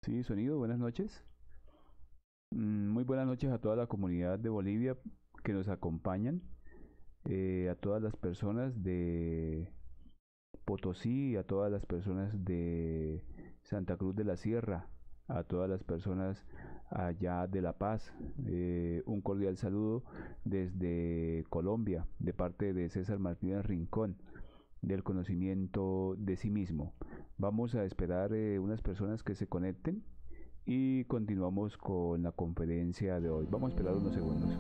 Sí, sonido, buenas noches. Muy buenas noches a toda la comunidad de Bolivia que nos acompañan, a todas las personas de Potosí, a todas las personas de Santa Cruz de la Sierra, a todas las personas allá de La Paz. Un cordial saludo desde Colombia, de parte de César Martínez Rincón, del conocimiento de sí mismo. Vamos a esperar unas personas que se conecten y continuamos con la conferencia de hoy. Vamos a esperar unos segundos.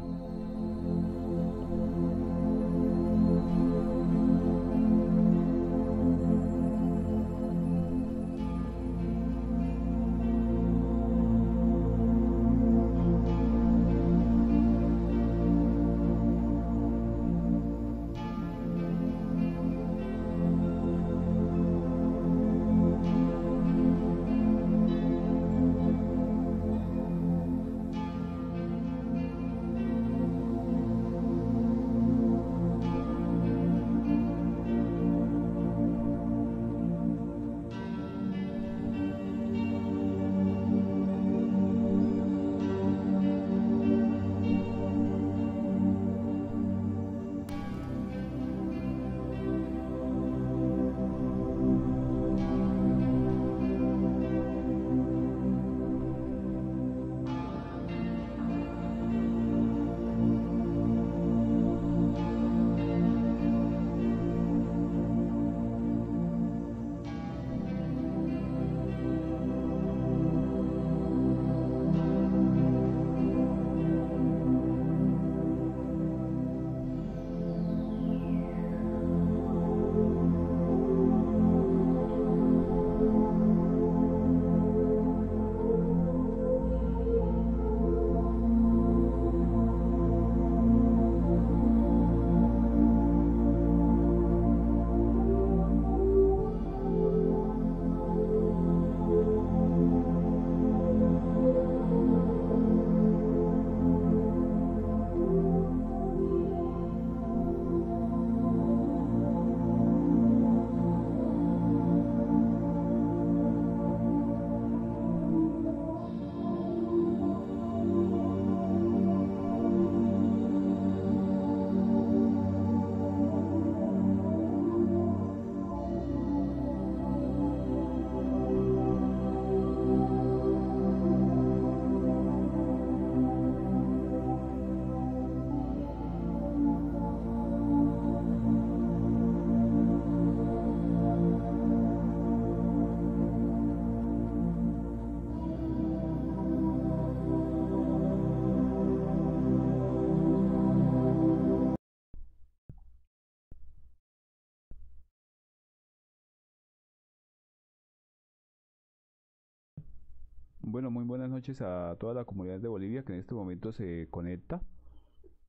Bueno, muy buenas noches a toda la comunidad de Bolivia que en este momento se conecta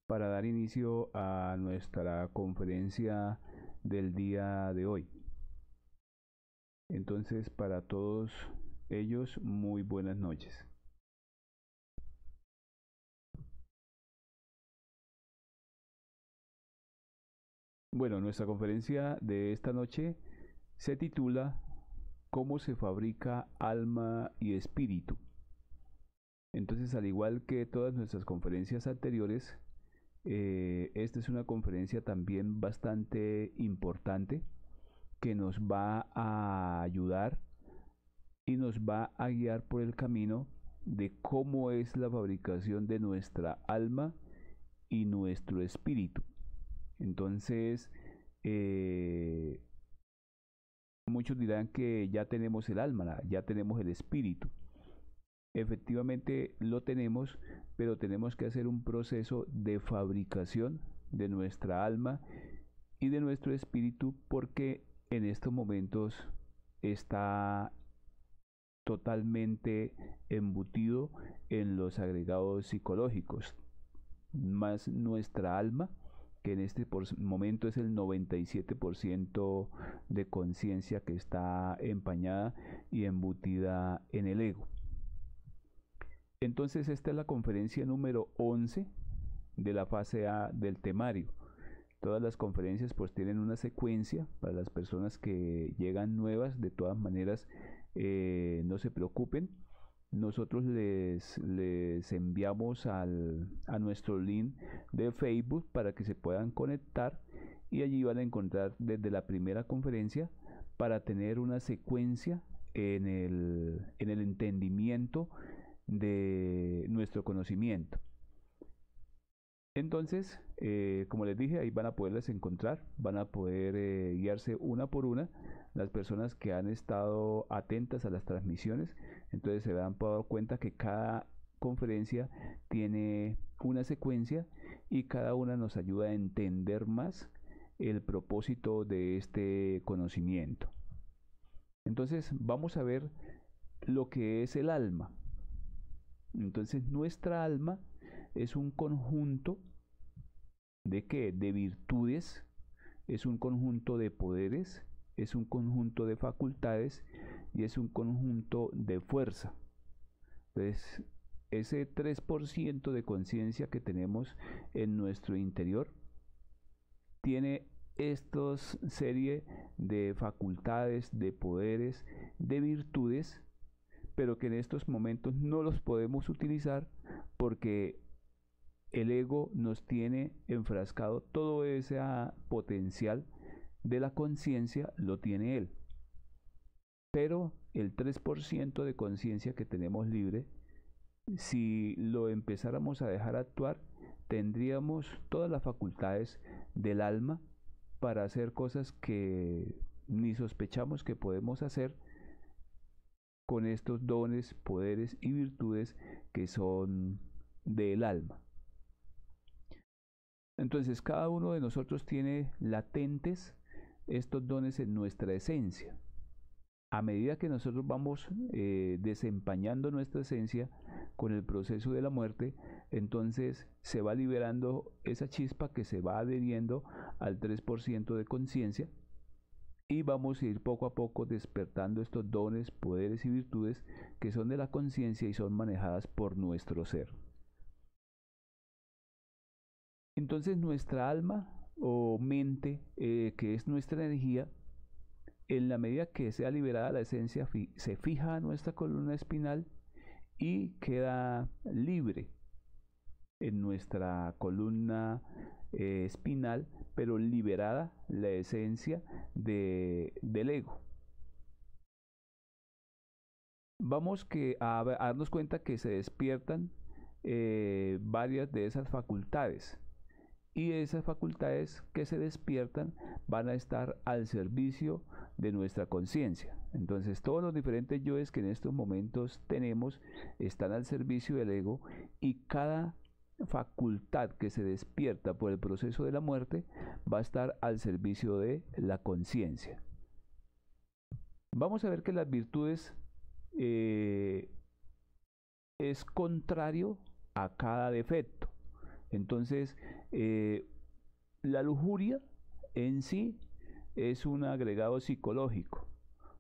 para dar inicio a nuestra conferencia del día de hoy. Entonces, para todos ellos, muy buenas noches. Bueno, nuestra conferencia de esta noche se titula ¿Cómo se fabrica alma y espíritu? Entonces, al igual que todas nuestras conferencias anteriores, esta es una conferencia también bastante importante que nos va a ayudar y nos va a guiar por el camino de cómo es la fabricación de nuestra alma y nuestro espíritu. Entonces, eh, muchos dirán que ya tenemos el alma, ya tenemos el espíritu. Efectivamente lo tenemos, pero tenemos que hacer un proceso de fabricación de nuestra alma y de nuestro espíritu porque en estos momentos está totalmente embutido en los agregados psicológicos, más nuestra alma, que en este momento es el 97% de conciencia que está empañada y embutida en el ego. Entonces esta es la conferencia número 11 de la fase A del temario. Todas las conferencias pues tienen una secuencia para las personas que llegan nuevas. De todas maneras, no se preocupen, nosotros les enviamos a nuestro link de Facebook para que se puedan conectar y allí van a encontrar desde la primera conferencia para tener una secuencia en el entendimiento de nuestro conocimiento. Entonces, como les dije, ahí van a poderlas encontrar, van a poder guiarse una por una las personas que han estado atentas a las transmisiones. Entonces se dan dado cuenta que cada conferencia tiene una secuencia y cada una nos ayuda a entender más el propósito de este conocimiento. Entonces vamos a ver lo que es el alma. Entonces nuestra alma es un conjunto de ¿qué? De virtudes, es un conjunto de poderes, es un conjunto de facultades y es un conjunto de fuerza. Entonces, ese 3% de conciencia que tenemos en nuestro interior tiene estos serie de facultades, de poderes, de virtudes, pero que en estos momentos no los podemos utilizar porque el ego nos tiene enfrascado todo ese potencial de la conciencia, lo tiene él. Pero el 3% de conciencia que tenemos libre, si lo empezáramos a dejar actuar, tendríamos todas las facultades del alma para hacer cosas que ni sospechamos que podemos hacer con estos dones, poderes y virtudes que son del alma. Entonces cada uno de nosotros tiene latentes estos dones en nuestra esencia. A medida que nosotros vamos desempañando nuestra esencia con el proceso de la muerte, entonces se va liberando esa chispa que se va adheriendo al 3% de conciencia y vamos a ir poco a poco despertando estos dones, poderes y virtudes que son de la conciencia y son manejadas por nuestro ser. Entonces nuestra alma o mente, que es nuestra energía, en la medida que sea liberada la esencia, se fija a nuestra columna espinal y queda libre en nuestra columna espinal, pero liberada la esencia del ego. Vamos a darnos cuenta que se despiertan varias de esas facultades. Y esas facultades que se despiertan van a estar al servicio de nuestra conciencia. Entonces todos los diferentes yoes que en estos momentos tenemos están al servicio del ego y cada facultad que se despierta por el proceso de la muerte va a estar al servicio de la conciencia. Vamos a ver que las virtudes es contrario a cada defecto. Entonces, la lujuria en sí es un agregado psicológico.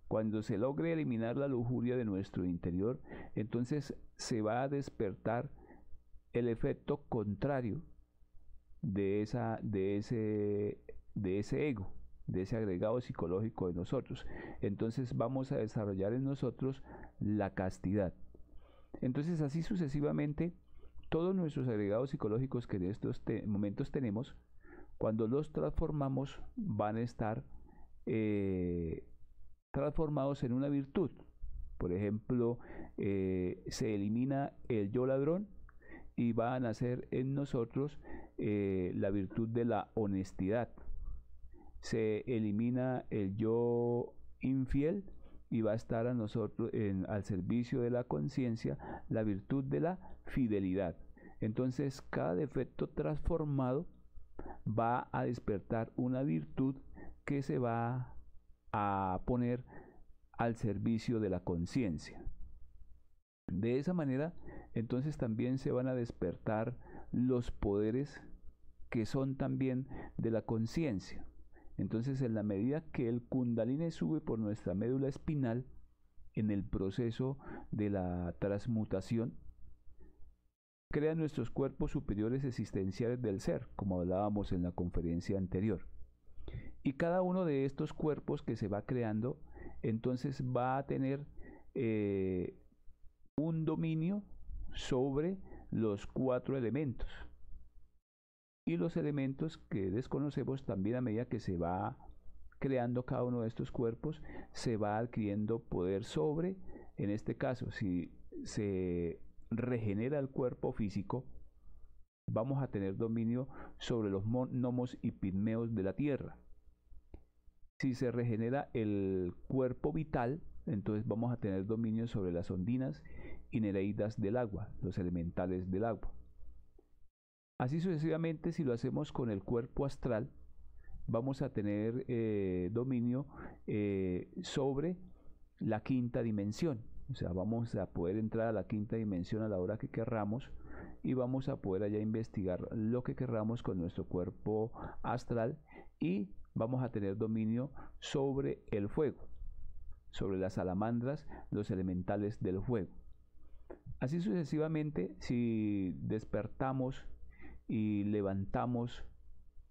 Cuando se logre eliminar la lujuria de nuestro interior, entonces se va a despertar el efecto contrario de ese ego, de ese agregado psicológico de nosotros. Entonces vamos a desarrollar en nosotros la castidad. Entonces así sucesivamente, todos nuestros agregados psicológicos que en estos momentos tenemos, cuando los transformamos, van a estar transformados en una virtud. Por ejemplo, se elimina el yo ladrón y va a nacer en nosotros la virtud de la honestidad. Se elimina el yo infiel y va a estar a nosotros al servicio de la conciencia la virtud de la fidelidad. Entonces cada defecto transformado va a despertar una virtud que se va a poner al servicio de la conciencia. De esa manera, entonces también se van a despertar los poderes que son también de la conciencia. Entonces, en la medida que el Kundalini sube por nuestra médula espinal, en el proceso de la transmutación, crea nuestros cuerpos superiores existenciales del ser, como hablábamos en la conferencia anterior. Y cada uno de estos cuerpos que se va creando, entonces va a tener un dominio sobre los 4 elementos. Y los elementos que desconocemos también, a medida que se va creando cada uno de estos cuerpos, se va adquiriendo poder sobre, en este caso, si se regenera el cuerpo físico, vamos a tener dominio sobre los gnomos y pigmeos de la tierra. Si se regenera el cuerpo vital, entonces vamos a tener dominio sobre las ondinas y nereidas del agua, los elementales del agua. Así sucesivamente, si lo hacemos con el cuerpo astral, vamos a tener dominio sobre la quinta dimensión. O sea, vamos a poder entrar a la quinta dimensión a la hora que querramos y vamos a poder allá investigar lo que querramos con nuestro cuerpo astral, y vamos a tener dominio sobre el fuego, sobre las salamandras, los elementales del fuego. Así sucesivamente, si despertamos y levantamos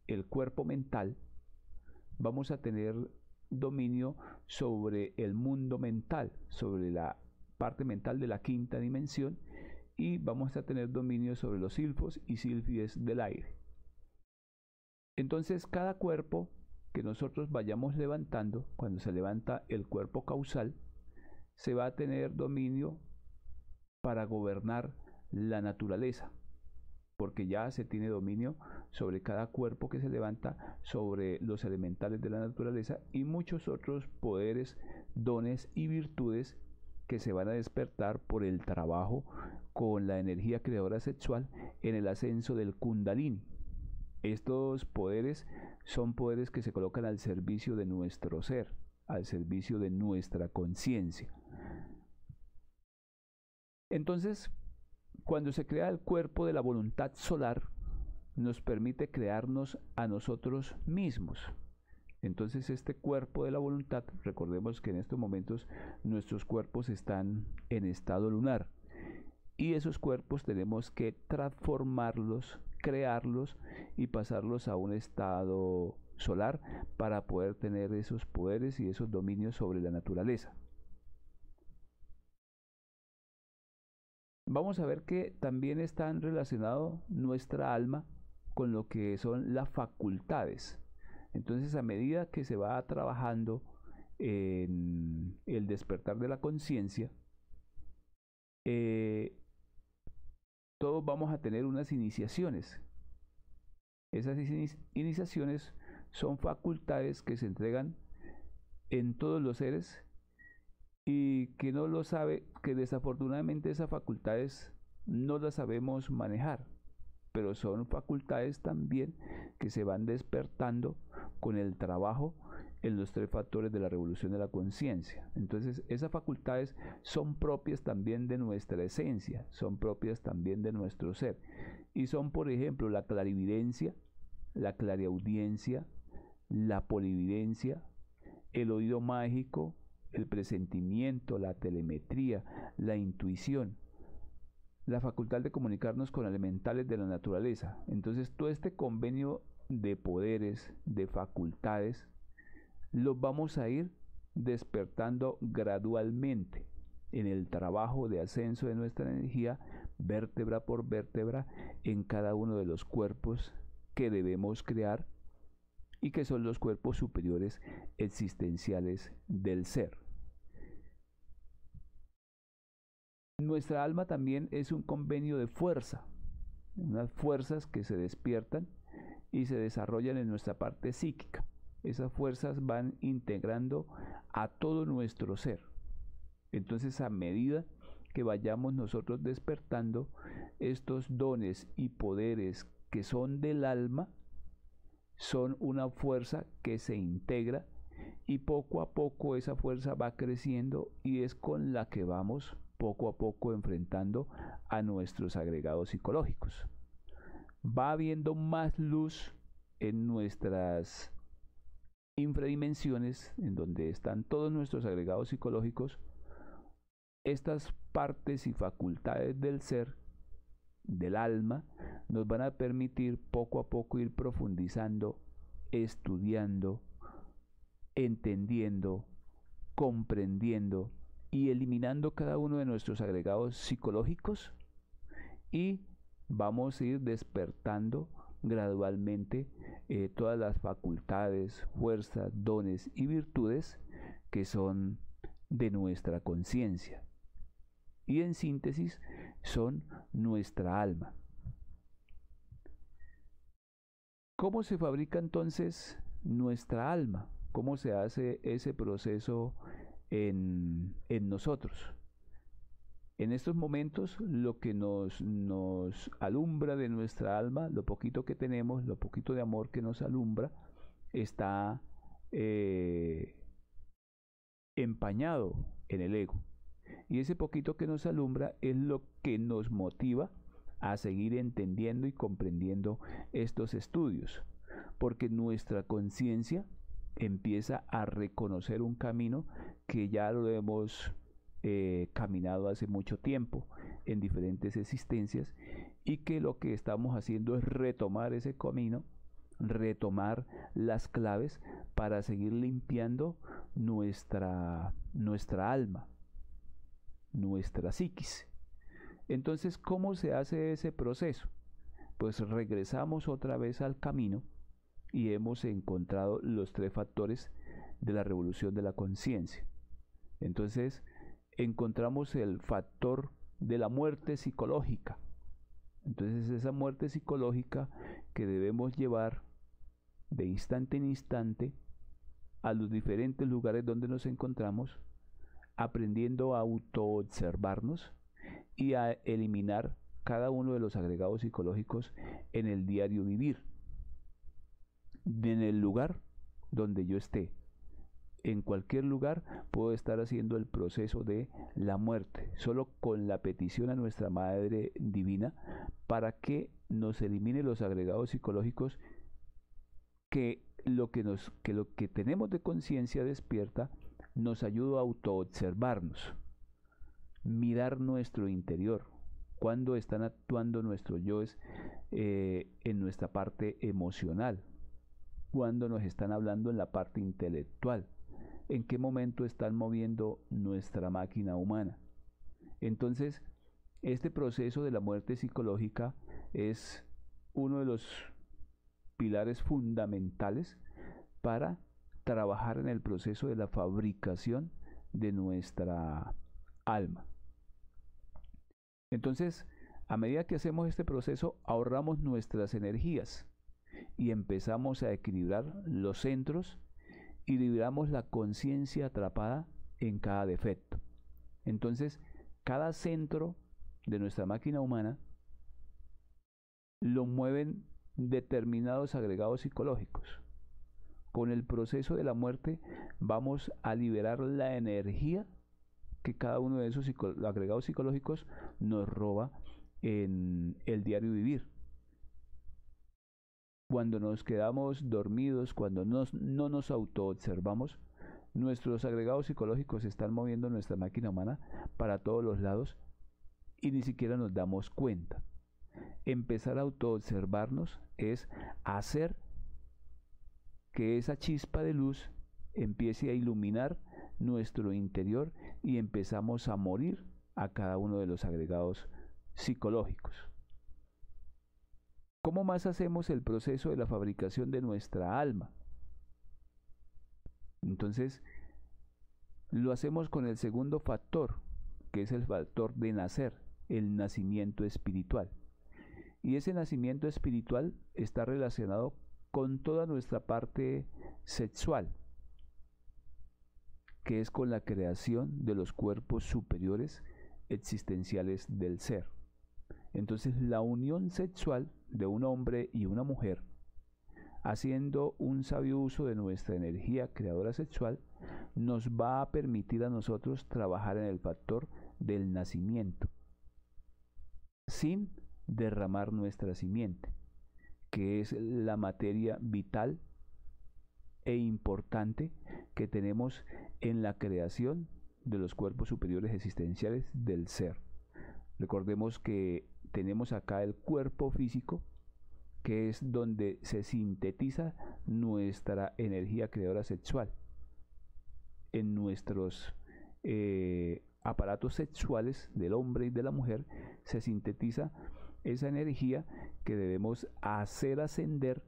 el cuerpo mental, vamos a tener dominio sobre el mundo mental, sobre la parte mental de la quinta dimensión, y vamos a tener dominio sobre los silfos y sílfides del aire. Entonces, cada cuerpo que nosotros vayamos levantando, cuando se levanta el cuerpo causal, se va a tener dominio para gobernar la naturaleza, porque ya se tiene dominio sobre cada cuerpo que se levanta, sobre los elementales de la naturaleza y muchos otros poderes, dones y virtudes que se van a despertar por el trabajo con la energía creadora sexual en el ascenso del Kundalini. Estos poderes son poderes que se colocan al servicio de nuestro ser, al servicio de nuestra conciencia. Entonces, cuando se crea el cuerpo de la voluntad solar, nos permite crearnos a nosotros mismos. Entonces, este cuerpo de la voluntad, recordemos que en estos momentos nuestros cuerpos están en estado lunar, y esos cuerpos tenemos que transformarlos, crearlos y pasarlos a un estado solar para poder tener esos poderes y esos dominios sobre la naturaleza. Vamos a ver que también están relacionados nuestra alma con lo que son las facultades. Entonces, a medida que se va trabajando en el despertar de la conciencia, todos vamos a tener unas iniciaciones. Esas iniciaciones son facultades que se entregan en todos los seres, y que no lo sabe, que desafortunadamente esas facultades no las sabemos manejar, pero son facultades también que se van despertando con el trabajo en los 3 factores de la revolución de la conciencia. Entonces, esas facultades son propias también de nuestra esencia, son propias también de nuestro ser, y son, por ejemplo, la clarividencia, la clariaudiencia, la polividencia, el oído mágico, el presentimiento, la telemetría, la intuición, la facultad de comunicarnos con elementales de la naturaleza. Entonces, todo este convenio de poderes, de facultades, los vamos a ir despertando gradualmente en el trabajo de ascenso de nuestra energía, vértebra por vértebra, en cada uno de los cuerpos que debemos crear y que son los cuerpos superiores existenciales del ser. Nuestra alma también es un convenio de fuerza, unas fuerzas que se despiertan y se desarrollan en nuestra parte psíquica. Esas fuerzas van integrando a todo nuestro ser. Entonces, a medida que vayamos nosotros despertando estos dones y poderes que son del alma, son una fuerza que se integra, y poco a poco esa fuerza va creciendo, y es con la que vamos poco a poco enfrentando a nuestros agregados psicológicos. Va habiendo más luz en nuestras infradimensiones, en donde están todos nuestros agregados psicológicos. Estas partes y facultades del ser, del alma, nos van a permitir poco a poco ir profundizando, estudiando, entendiendo, comprendiendo y eliminando cada uno de nuestros agregados psicológicos, y vamos a ir despertando gradualmente todas las facultades, fuerzas, dones y virtudes que son de nuestra conciencia. Y en síntesis son nuestra alma. ¿Cómo se fabrica entonces nuestra alma? ¿Cómo se hace ese proceso en nosotros? En estos momentos lo que nos alumbra de nuestra alma, lo poquito que tenemos, lo poquito de amor que nos alumbra, está empañado en el ego. Y ese poquito que nos alumbra es lo que nos motiva a seguir entendiendo y comprendiendo estos estudios, porque nuestra conciencia empieza a reconocer un camino que ya lo hemos caminado hace mucho tiempo en diferentes existencias, y que lo que estamos haciendo es retomar ese camino, retomar las claves para seguir limpiando nuestra alma, nuestra psiquis. Entonces, ¿cómo se hace ese proceso? Pues regresamos otra vez al camino y hemos encontrado los 3 factores de la revolución de la conciencia. Entonces, encontramos el factor de la muerte psicológica. Entonces, esa muerte psicológica que debemos llevar de instante en instante a los diferentes lugares donde nos encontramos, aprendiendo a autoobservarnos y a eliminar cada uno de los agregados psicológicos en el diario vivir, en el lugar donde yo esté. En cualquier lugar puedo estar haciendo el proceso de la muerte, solo con la petición a nuestra Madre Divina para que nos elimine los agregados psicológicos que lo que tenemos de conciencia despierta nos ayuda a autoobservarnos, mirar nuestro interior, cuando están actuando nuestros yoes en nuestra parte emocional, cuando nos están hablando en la parte intelectual, en qué momento están moviendo nuestra máquina humana. Entonces, este proceso de la muerte psicológica es uno de los pilares fundamentales para trabajar en el proceso de la fabricación de nuestra alma. Entonces, a medida que hacemos este proceso, ahorramos nuestras energías y empezamos a equilibrar los centros y liberamos la conciencia atrapada en cada defecto. Entonces, cada centro de nuestra máquina humana lo mueven determinados agregados psicológicos. Con el proceso de la muerte vamos a liberar la energía que cada uno de esos agregados psicológicos nos roba en el diario vivir. Cuando nos quedamos dormidos, cuando no nos autoobservamos, nuestros agregados psicológicos están moviendo nuestra máquina humana para todos los lados y ni siquiera nos damos cuenta. Empezar a autoobservarnos es hacer que esa chispa de luz empiece a iluminar nuestro interior y empezamos a morir a cada uno de los agregados psicológicos. ¿Cómo más hacemos el proceso de la fabricación de nuestra alma? Entonces, lo hacemos con el segundo factor, que es el factor de nacer, el nacimiento espiritual. Y ese nacimiento espiritual está relacionado con toda nuestra parte sexual, que es con la creación de los cuerpos superiores existenciales del ser. Entonces, la unión sexual de un hombre y una mujer, haciendo un sabio uso de nuestra energía creadora sexual, nos va a permitir a nosotros trabajar en el factor del nacimiento, sin derramar nuestra simiente, que es la materia vital e importante que tenemos en la creación de los cuerpos superiores existenciales del ser. Recordemos que tenemos acá el cuerpo físico, que es donde se sintetiza nuestra energía creadora sexual en nuestros aparatos sexuales del hombre y de la mujer, se sintetiza esa energía que debemos hacer ascender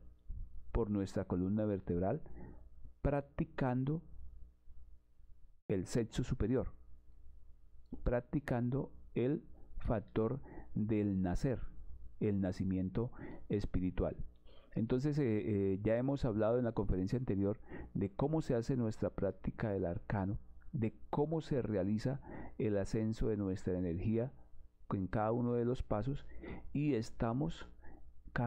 por nuestra columna vertebral practicando el sexo superior, practicando el factor del nacer, el nacimiento espiritual. Entonces ya hemos hablado en la conferencia anterior de cómo se hace nuestra práctica del arcano, de cómo se realiza el ascenso de nuestra energía en cada uno de los pasos, y estamos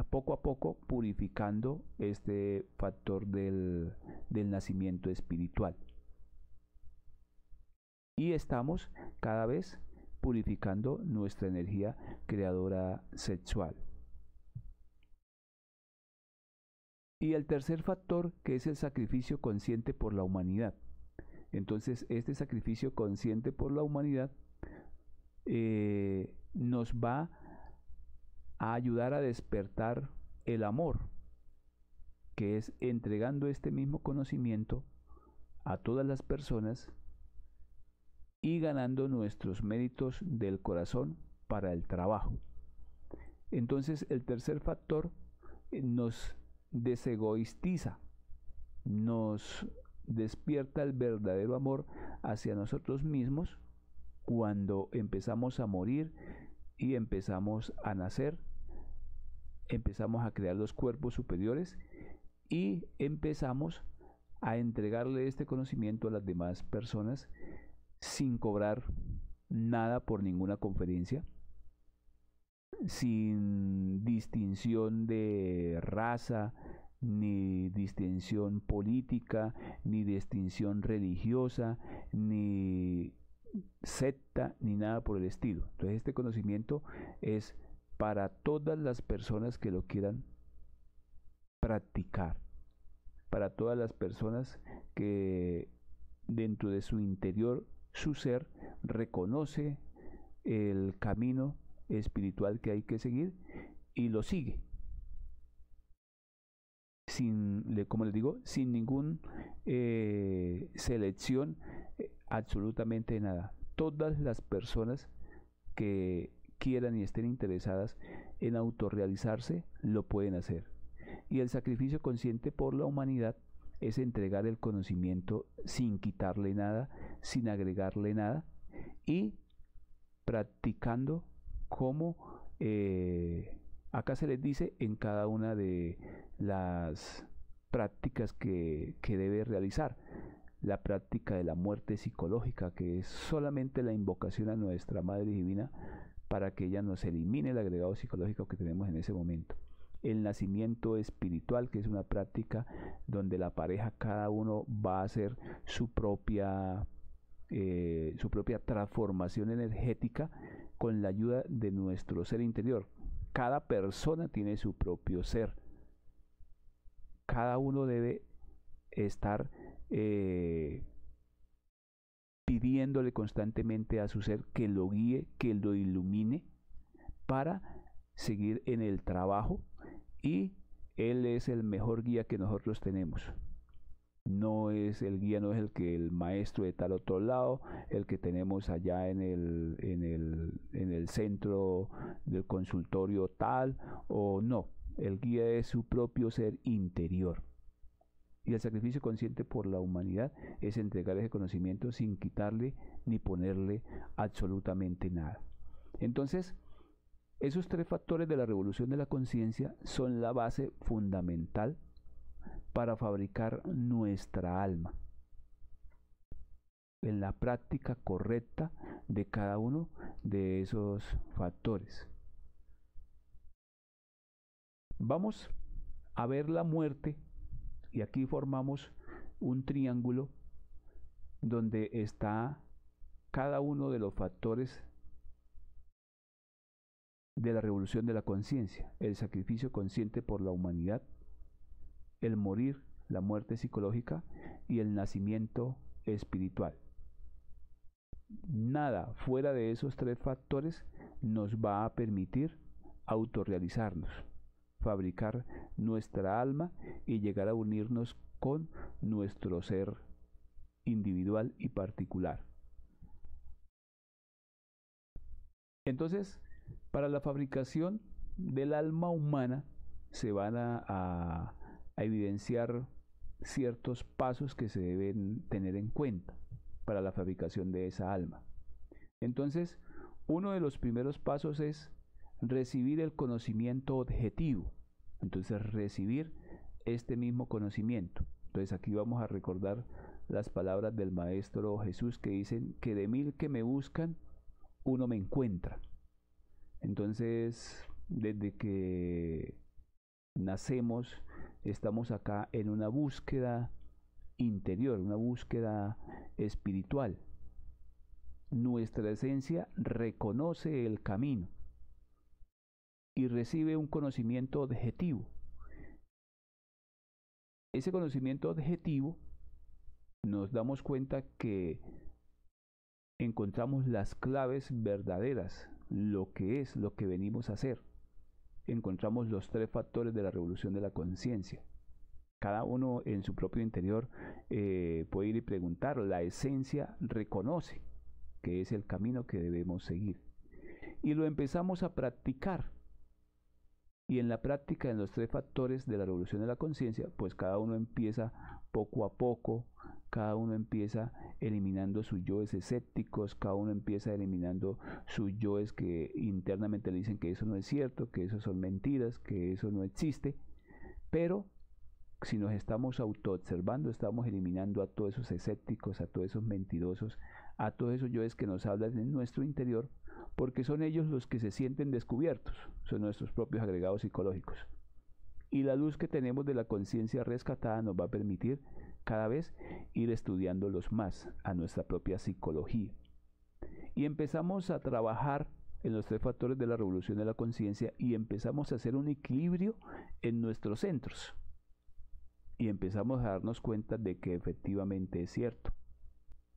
poco a poco purificando este factor del nacimiento espiritual. Y estamos cada vez purificando nuestra energía creadora sexual. Y el tercer factor, que es el sacrificio consciente por la humanidad. Entonces, este sacrificio consciente por la humanidad nos va a ayudar a despertar el amor, que es entregando este mismo conocimiento a todas las personas y ganando nuestros méritos del corazón para el trabajo. Entonces, el tercer factor nos desegoistiza, nos despierta el verdadero amor hacia nosotros mismos cuando empezamos a morir y empezamos a nacer, empezamos a crear los cuerpos superiores y empezamos a entregarle este conocimiento a las demás personas sin cobrar nada por ninguna conferencia, sin distinción de raza, ni distinción política, ni distinción religiosa, ni secta, ni nada por el estilo. Entonces este conocimiento es para todas las personas que lo quieran practicar, para todas las personas que dentro de su interior, su ser, reconoce el camino espiritual que hay que seguir y lo sigue. Como les digo, sin ninguna selección, absolutamente nada. Todas las personas que quieran y estén interesadas en autorrealizarse lo pueden hacer. Y el sacrificio consciente por la humanidad es entregar el conocimiento sin quitarle nada, sin agregarle nada, y practicando como acá se les dice en cada una de las prácticas que debe realizar. La práctica de la muerte psicológica, que es solamente la invocación a nuestra Madre Divina para que ella nos elimine el agregado psicológico que tenemos en ese momento. El nacimiento espiritual, que es una práctica donde la pareja, cada uno va a hacer su propia transformación energética con la ayuda de nuestro ser interior. Cada persona tiene su propio ser. Cada uno debe estar pidiéndole constantemente a su ser que lo guíe, que lo ilumine para seguir en el trabajo, y él es el mejor guía que nosotros tenemos. No es el guía, no es el maestro de tal otro lado, el que tenemos allá en el centro del consultorio tal, o no. El guía es su propio ser interior. Y el sacrificio consciente por la humanidad es entregar ese conocimiento sin quitarle ni ponerle absolutamente nada. Entonces, esos tres factores de la revolución de la conciencia son la base fundamental para fabricar nuestra alma, en la práctica correcta de cada uno de esos factores. Vamos a ver la muerte, y aquí formamos un triángulo donde está cada uno de los factores de la revolución de la conciencia: el sacrificio consciente por la humanidad, el morir, la muerte psicológica, y el nacimiento espiritual. Nada fuera de esos tres factores nos va a permitir autorrealizarnos, fabricar nuestra alma y llegar a unirnos con nuestro ser individual y particular. Entonces, para la fabricación del alma humana se van a evidenciar ciertos pasos que se deben tener en cuenta para la fabricación de esa alma. Entonces, uno de los primeros pasos es recibir el conocimiento objetivo. Entonces, recibir este mismo conocimiento. Entonces, aquí vamos a recordar las palabras del Maestro Jesús que dicen que de 1000 que me buscan, uno me encuentra. Entonces, desde que nacemos, estamos acá en una búsqueda interior, una búsqueda espiritual. Nuestra esencia reconoce el camino y recibe un conocimiento objetivo. Ese conocimiento objetivo nos damos cuenta que encontramos las claves verdaderas, lo que venimos a hacer. Encontramos los 3 factores de la revolución de la conciencia. Cada uno en su propio interior puede ir y preguntar, la esencia reconoce que es el camino que debemos seguir. Y lo empezamos a practicar. Y en la práctica, en los 3 factores de la revolución de la conciencia, pues cada uno empieza poco a poco, cada uno empieza eliminando sus yoes escépticos, cada uno empieza eliminando sus yoes que internamente le dicen que eso no es cierto, que eso son mentiras, que eso no existe. Pero si nos estamos autoobservando, estamos eliminando a todos esos escépticos, a todos esos mentirosos, a todos esos yoes que nos hablan en nuestro interior, porque son ellos los que se sienten descubiertos, son nuestros propios agregados psicológicos. Y la luz que tenemos de la conciencia rescatada nos va a permitir cada vez ir estudiándolos más a nuestra propia psicología. Y empezamos a trabajar en los 3 factores de la revolución de la conciencia y empezamos a hacer un equilibrio en nuestros centros. Y empezamos a darnos cuenta de que efectivamente es cierto,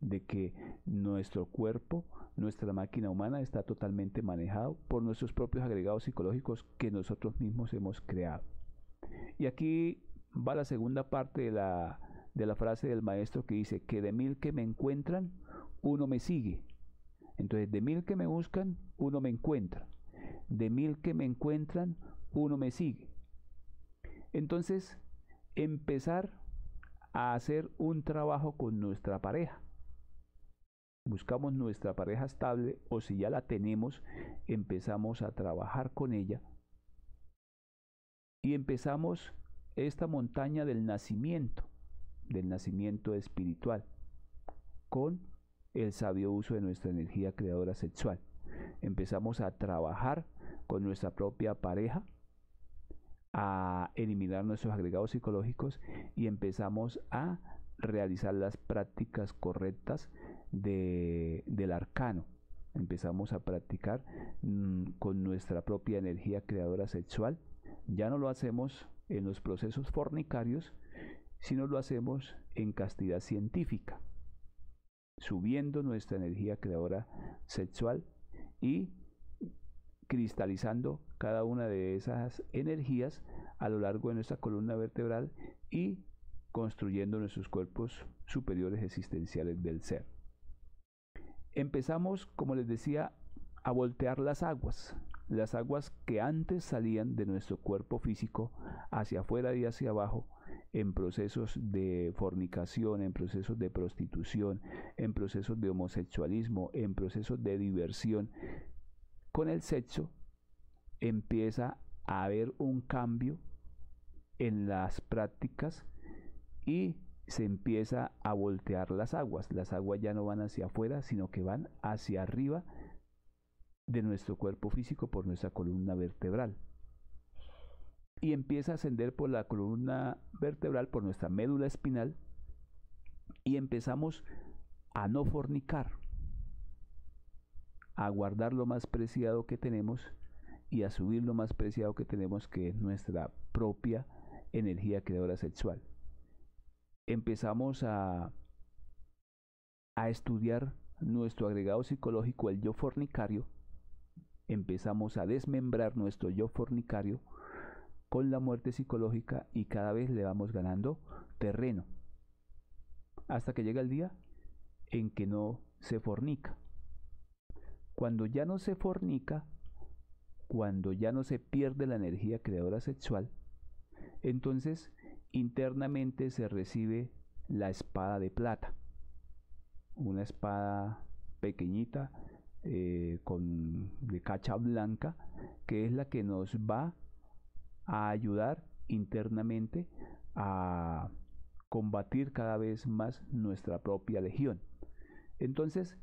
de que nuestro cuerpo, nuestra máquina humana está totalmente manejado por nuestros propios agregados psicológicos que nosotros mismos hemos creado. Y aquí va la segunda parte de la frase del maestro que dice que de 1000 que me encuentran, uno me sigue. Entonces, de 1000 que me buscan, uno me encuentra. De 1000 que me encuentran, uno me sigue. Entonces, empezar a hacer un trabajo con nuestra pareja. Buscamos nuestra pareja estable o si ya la tenemos, empezamos a trabajar con ella y empezamos esta montaña del nacimiento espiritual, con el sabio uso de nuestra energía creadora sexual. Empezamos a trabajar con nuestra propia pareja, a eliminar nuestros agregados psicológicos y empezamos a realizar las prácticas correctas del arcano. Empezamos a practicar con nuestra propia energía creadora sexual. Ya no lo hacemos en los procesos fornicarios, sino lo hacemos en castidad científica, subiendo nuestra energía creadora sexual y cristalizando cada una de esas energías a lo largo de nuestra columna vertebral y construyendo nuestros cuerpos superiores existenciales del ser. Empezamos, como les decía, a voltear las aguas que antes salían de nuestro cuerpo físico hacia afuera y hacia abajo, en procesos de fornicación, en procesos de prostitución, en procesos de homosexualismo, en procesos de diversión. Con el sexo empieza a haber un cambio en las prácticas y se empieza a voltear las aguas. Las aguas ya no van hacia afuera, sino que van hacia arriba de nuestro cuerpo físico por nuestra columna vertebral. Y empieza a ascender por la columna vertebral, por nuestra médula espinal, y empezamos a no fornicar, a guardar lo más preciado que tenemos y a subir lo más preciado que tenemos, que es nuestra propia energía creadora sexual. Empezamos a estudiar nuestro agregado psicológico, el yo fornicario. Empezamos a desmembrar nuestro yo fornicario con la muerte psicológica y cada vez le vamos ganando terreno hasta que llega el día en que no se fornica. Cuando ya no se fornica, cuando ya no se pierde la energía creadora sexual, entonces internamente se recibe la espada de plata, una espada pequeñita de cacha blanca, que es la que nos va a ayudar internamente a combatir cada vez más nuestra propia legión. Entonces,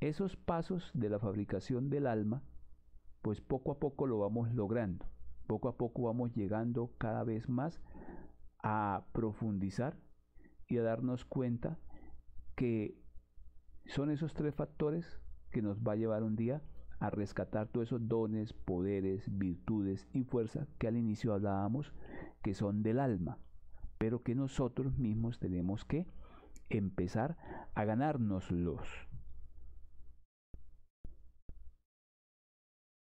esos pasos de la fabricación del alma, pues poco a poco lo vamos logrando, poco a poco vamos llegando cada vez más a profundizar y a darnos cuenta que son esos tres factores que nos va a llevar un día a rescatar todos esos dones, poderes, virtudes y fuerza que al inicio hablábamos que son del alma, pero que nosotros mismos tenemos que empezar a ganárnoslos.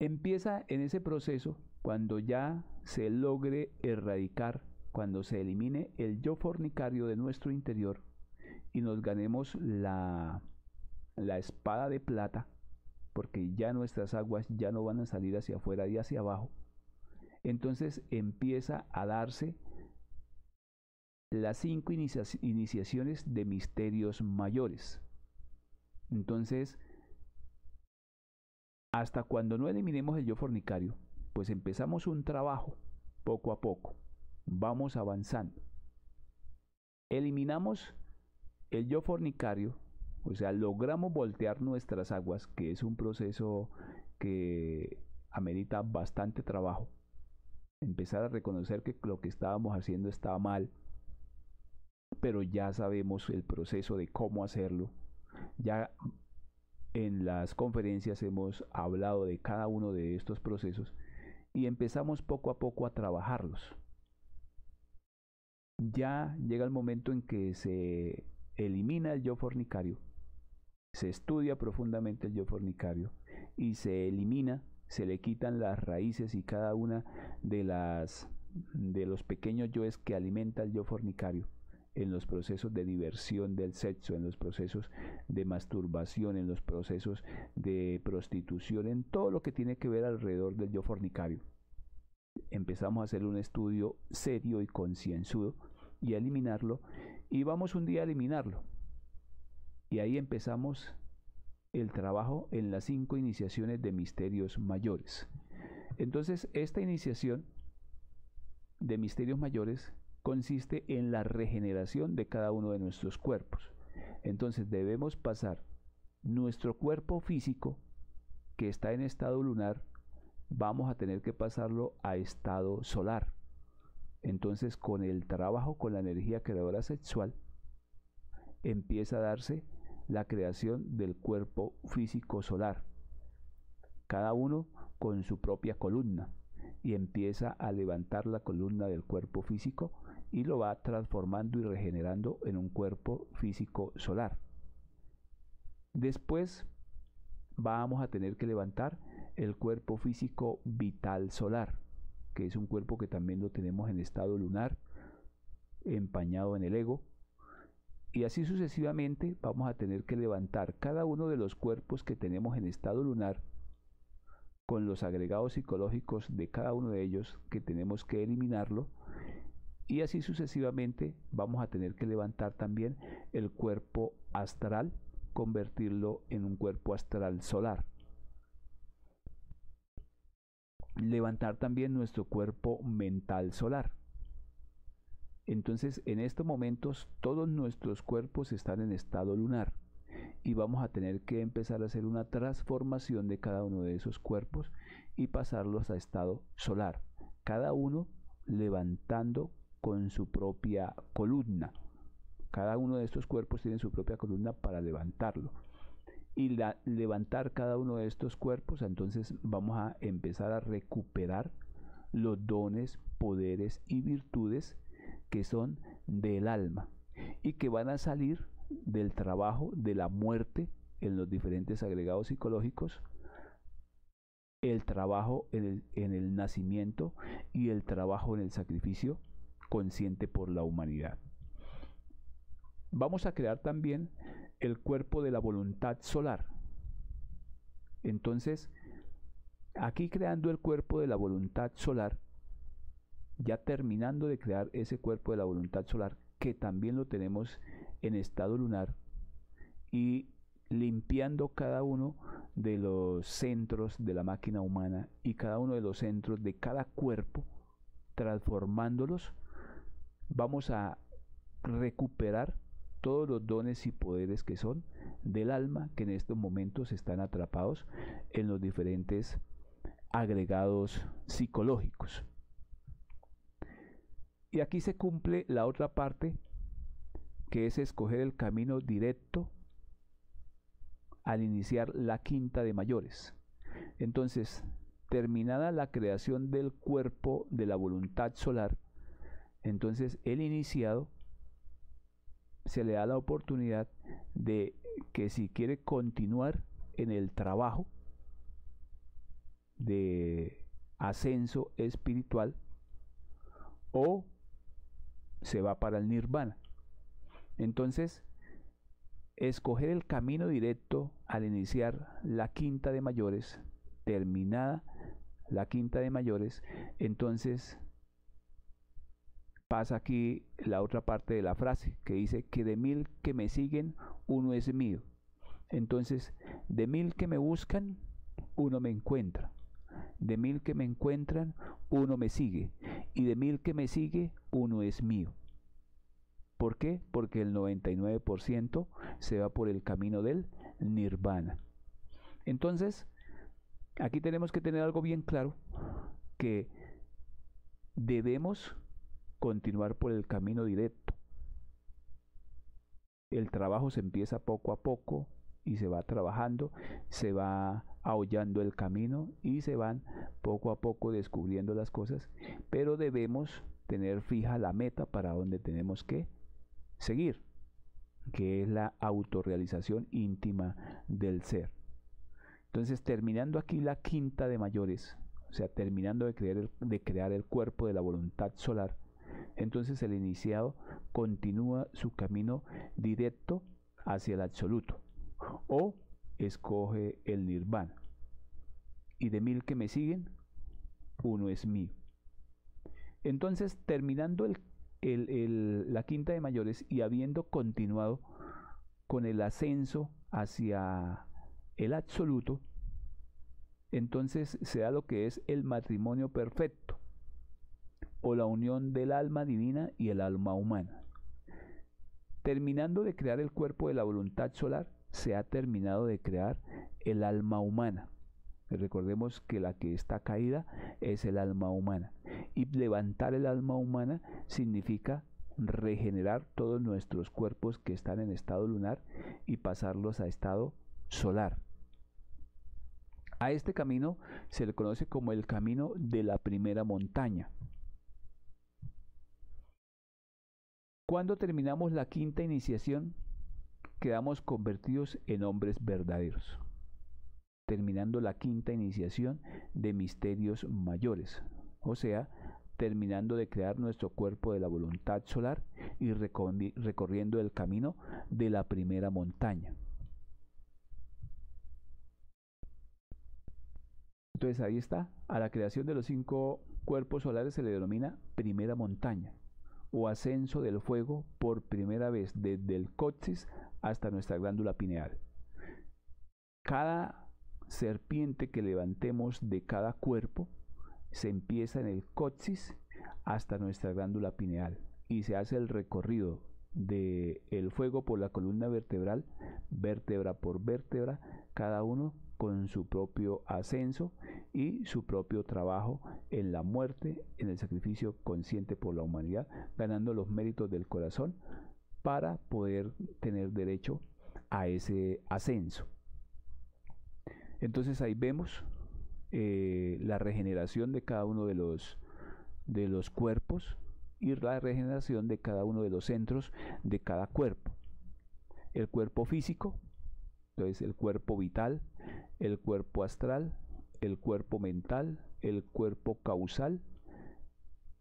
Empieza en ese proceso cuando ya se logre erradicar, cuando se elimine el yo fornicario de nuestro interior y nos ganemos la espada de plata, porque ya nuestras aguas ya no van a salir hacia afuera y hacia abajo. Entonces empieza a darse las 5 iniciaciones de misterios mayores. Entonces, hasta cuando no eliminemos el yo fornicario, pues empezamos un trabajo poco a poco, vamos avanzando. Eliminamos el yo fornicario, o sea, logramos voltear nuestras aguas, que es un proceso que amerita bastante trabajo. Empezar a reconocer que lo que estábamos haciendo estaba mal, pero ya sabemos el proceso de cómo hacerlo. Ya en las conferencias hemos hablado de cada uno de estos procesos y empezamos poco a poco a trabajarlos. Ya llega el momento en que se elimina el yo fornicario, se estudia profundamente el yo fornicario y se elimina, se le quitan las raíces y cada una de los pequeños yoes que alimenta el yo fornicario en los procesos de diversión del sexo, en los procesos de masturbación, en los procesos de prostitución, en todo lo que tiene que ver alrededor del yo fornicario. Empezamos a hacer un estudio serio y concienzudo y a eliminarlo, y vamos un día a eliminarlo. Y ahí empezamos el trabajo en las 5 iniciaciones de misterios mayores. Entonces, esta iniciación de misterios mayores consiste en la regeneración de cada uno de nuestros cuerpos. Entonces debemos pasar nuestro cuerpo físico, que está en estado lunar, vamos a tener que pasarlo a estado solar. Entonces, con el trabajo con la energía creadora sexual, empieza a darse la creación del cuerpo físico solar, cada uno con su propia columna, y empieza a levantar la columna del cuerpo físico y lo va transformando y regenerando en un cuerpo físico solar. Después vamos a tener que levantar el cuerpo físico vital solar, que es un cuerpo que también lo tenemos en estado lunar, empañado en el ego. Y así sucesivamente vamos a tener que levantar cada uno de los cuerpos que tenemos en estado lunar con los agregados psicológicos de cada uno de ellos que tenemos que eliminarlo. Y así sucesivamente vamos a tener que levantar también el cuerpo astral, convertirlo en un cuerpo astral solar. Levantar también nuestro cuerpo mental solar. Entonces, en estos momentos todos nuestros cuerpos están en estado lunar y vamos a tener que empezar a hacer una transformación de cada uno de esos cuerpos y pasarlos a estado solar, cada uno levantando con su propia columna. Cada uno de estos cuerpos tiene su propia columna para levantarlo. Y levantar cada uno de estos cuerpos, entonces vamos a empezar a recuperar los dones, poderes y virtudes que son del alma y que van a salir del trabajo de la muerte en los diferentes agregados psicológicos, el trabajo en el nacimiento y el trabajo en el sacrificio consciente por la humanidad. Vamos a crear también el cuerpo de la voluntad solar. Entonces, aquí creando el cuerpo de la voluntad solar, ya terminando de crear ese cuerpo de la voluntad solar, que también lo tenemos en estado lunar, y limpiando cada uno de los centros de la máquina humana y cada uno de los centros de cada cuerpo, transformándolos, vamos a recuperar todos los dones y poderes que son del alma, que en estos momentos están atrapados en los diferentes agregados psicológicos. Y aquí se cumple la otra parte, que es escoger el camino directo al iniciar la quinta de mayores. Entonces, terminada la creación del cuerpo de la voluntad solar, entonces el iniciado se le da la oportunidad de que si quiere continuar en el trabajo de ascenso espiritual, o se va para el nirvana. Entonces, escoger el camino directo al iniciar la quinta de mayores, terminada la quinta de mayores, entonces pasa aquí la otra parte de la frase que dice que de 1000 que me siguen, uno es mío. Entonces, de 1000 que me buscan, uno me encuentra. De 1000 que me encuentran, uno me sigue. Y de 1000 que me sigue, uno es mío. ¿Por qué? Porque el 99% se va por el camino del nirvana. Entonces, aquí tenemos que tener algo bien claro, que debemos continuar por el camino directo. El trabajo se empieza poco a poco y se va trabajando, se va aullando el camino y se van poco a poco descubriendo las cosas, pero debemos tener fija la meta para donde tenemos que seguir, que es la autorrealización íntima del ser. Entonces, terminando aquí la quinta de mayores, o sea, terminando de crear el cuerpo de la voluntad solar, entonces el iniciado continúa su camino directo hacia el absoluto, o escoge el nirvana. Y de 1000 que me siguen, uno es mío. Entonces, terminando la quinta de mayores y habiendo continuado con el ascenso hacia el absoluto, entonces se da lo que es el matrimonio perfecto, o la unión del alma divina y el alma humana. Terminando de crear el cuerpo de la voluntad solar, se ha terminado de crear el alma humana. Recordemos que la que está caída es el alma humana. Y levantar el alma humana significa regenerar todos nuestros cuerpos que están en estado lunar y pasarlos a estado solar. A este camino se le conoce como el camino de la primera montaña. Cuando terminamos la quinta iniciación, quedamos convertidos en hombres verdaderos, terminando la quinta iniciación de misterios mayores, o sea, terminando de crear nuestro cuerpo de la voluntad solar y recorriendo el camino de la primera montaña. Entonces ahí está, a la creación de los 5 cuerpos solares se le denomina primera montaña, o ascenso del fuego por primera vez desde el coxis hasta nuestra glándula pineal. Cada serpiente que levantemos de cada cuerpo se empieza en el coxis hasta nuestra glándula pineal y se hace el recorrido del fuego por la columna vertebral, vértebra por vértebra, cada uno con su propio ascenso y su propio trabajo en la muerte, en el sacrificio consciente por la humanidad, ganando los méritos del corazón para poder tener derecho a ese ascenso. Entonces ahí vemos la regeneración de cada uno de los cuerpos y la regeneración de cada uno de los centros de cada cuerpo. El cuerpo físico, entonces el cuerpo vital, el cuerpo astral, el cuerpo mental, el cuerpo causal,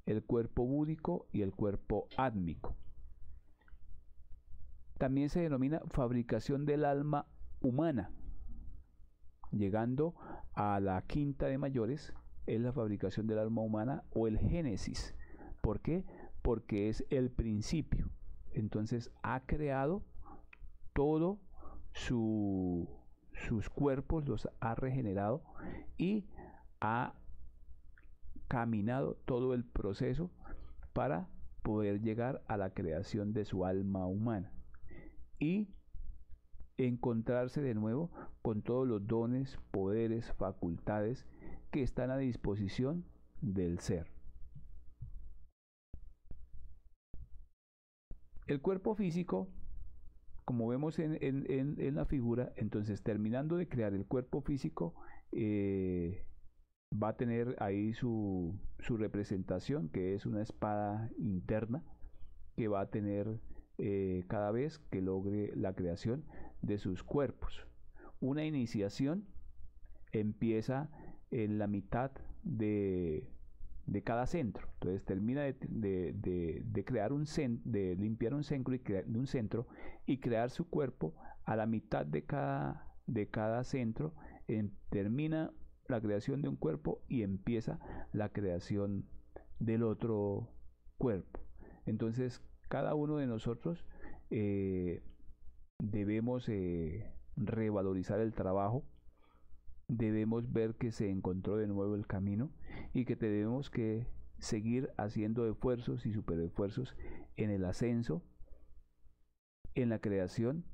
el cuerpo búdico y el cuerpo átmico. También se denomina fabricación del alma humana, llegando a la quinta de mayores, es la fabricación del alma humana o el génesis. ¿Por qué? Porque es el principio. Entonces ha creado todo sus cuerpos, los ha regenerado y ha caminado todo el proceso para poder llegar a la creación de su alma humana y encontrarse de nuevo con todos los dones, poderes, facultades que están a disposición del ser. El cuerpo físico, como vemos en la figura, entonces terminando de crear el cuerpo físico, va a tener ahí su representación, que es una espada interna que va a tener cada vez que logre la creación de sus cuerpos. Una iniciación empieza en la mitad de cada centro. Entonces termina de crear de limpiar un centro y crear su cuerpo a la mitad de cada centro. Termina la creación de un cuerpo y empieza la creación del otro cuerpo. Entonces cada uno de nosotros debemos revalorizar el trabajo, debemos ver que se encontró de nuevo el camino y que tenemos que seguir haciendo esfuerzos y superesfuerzos en el ascenso, en la creación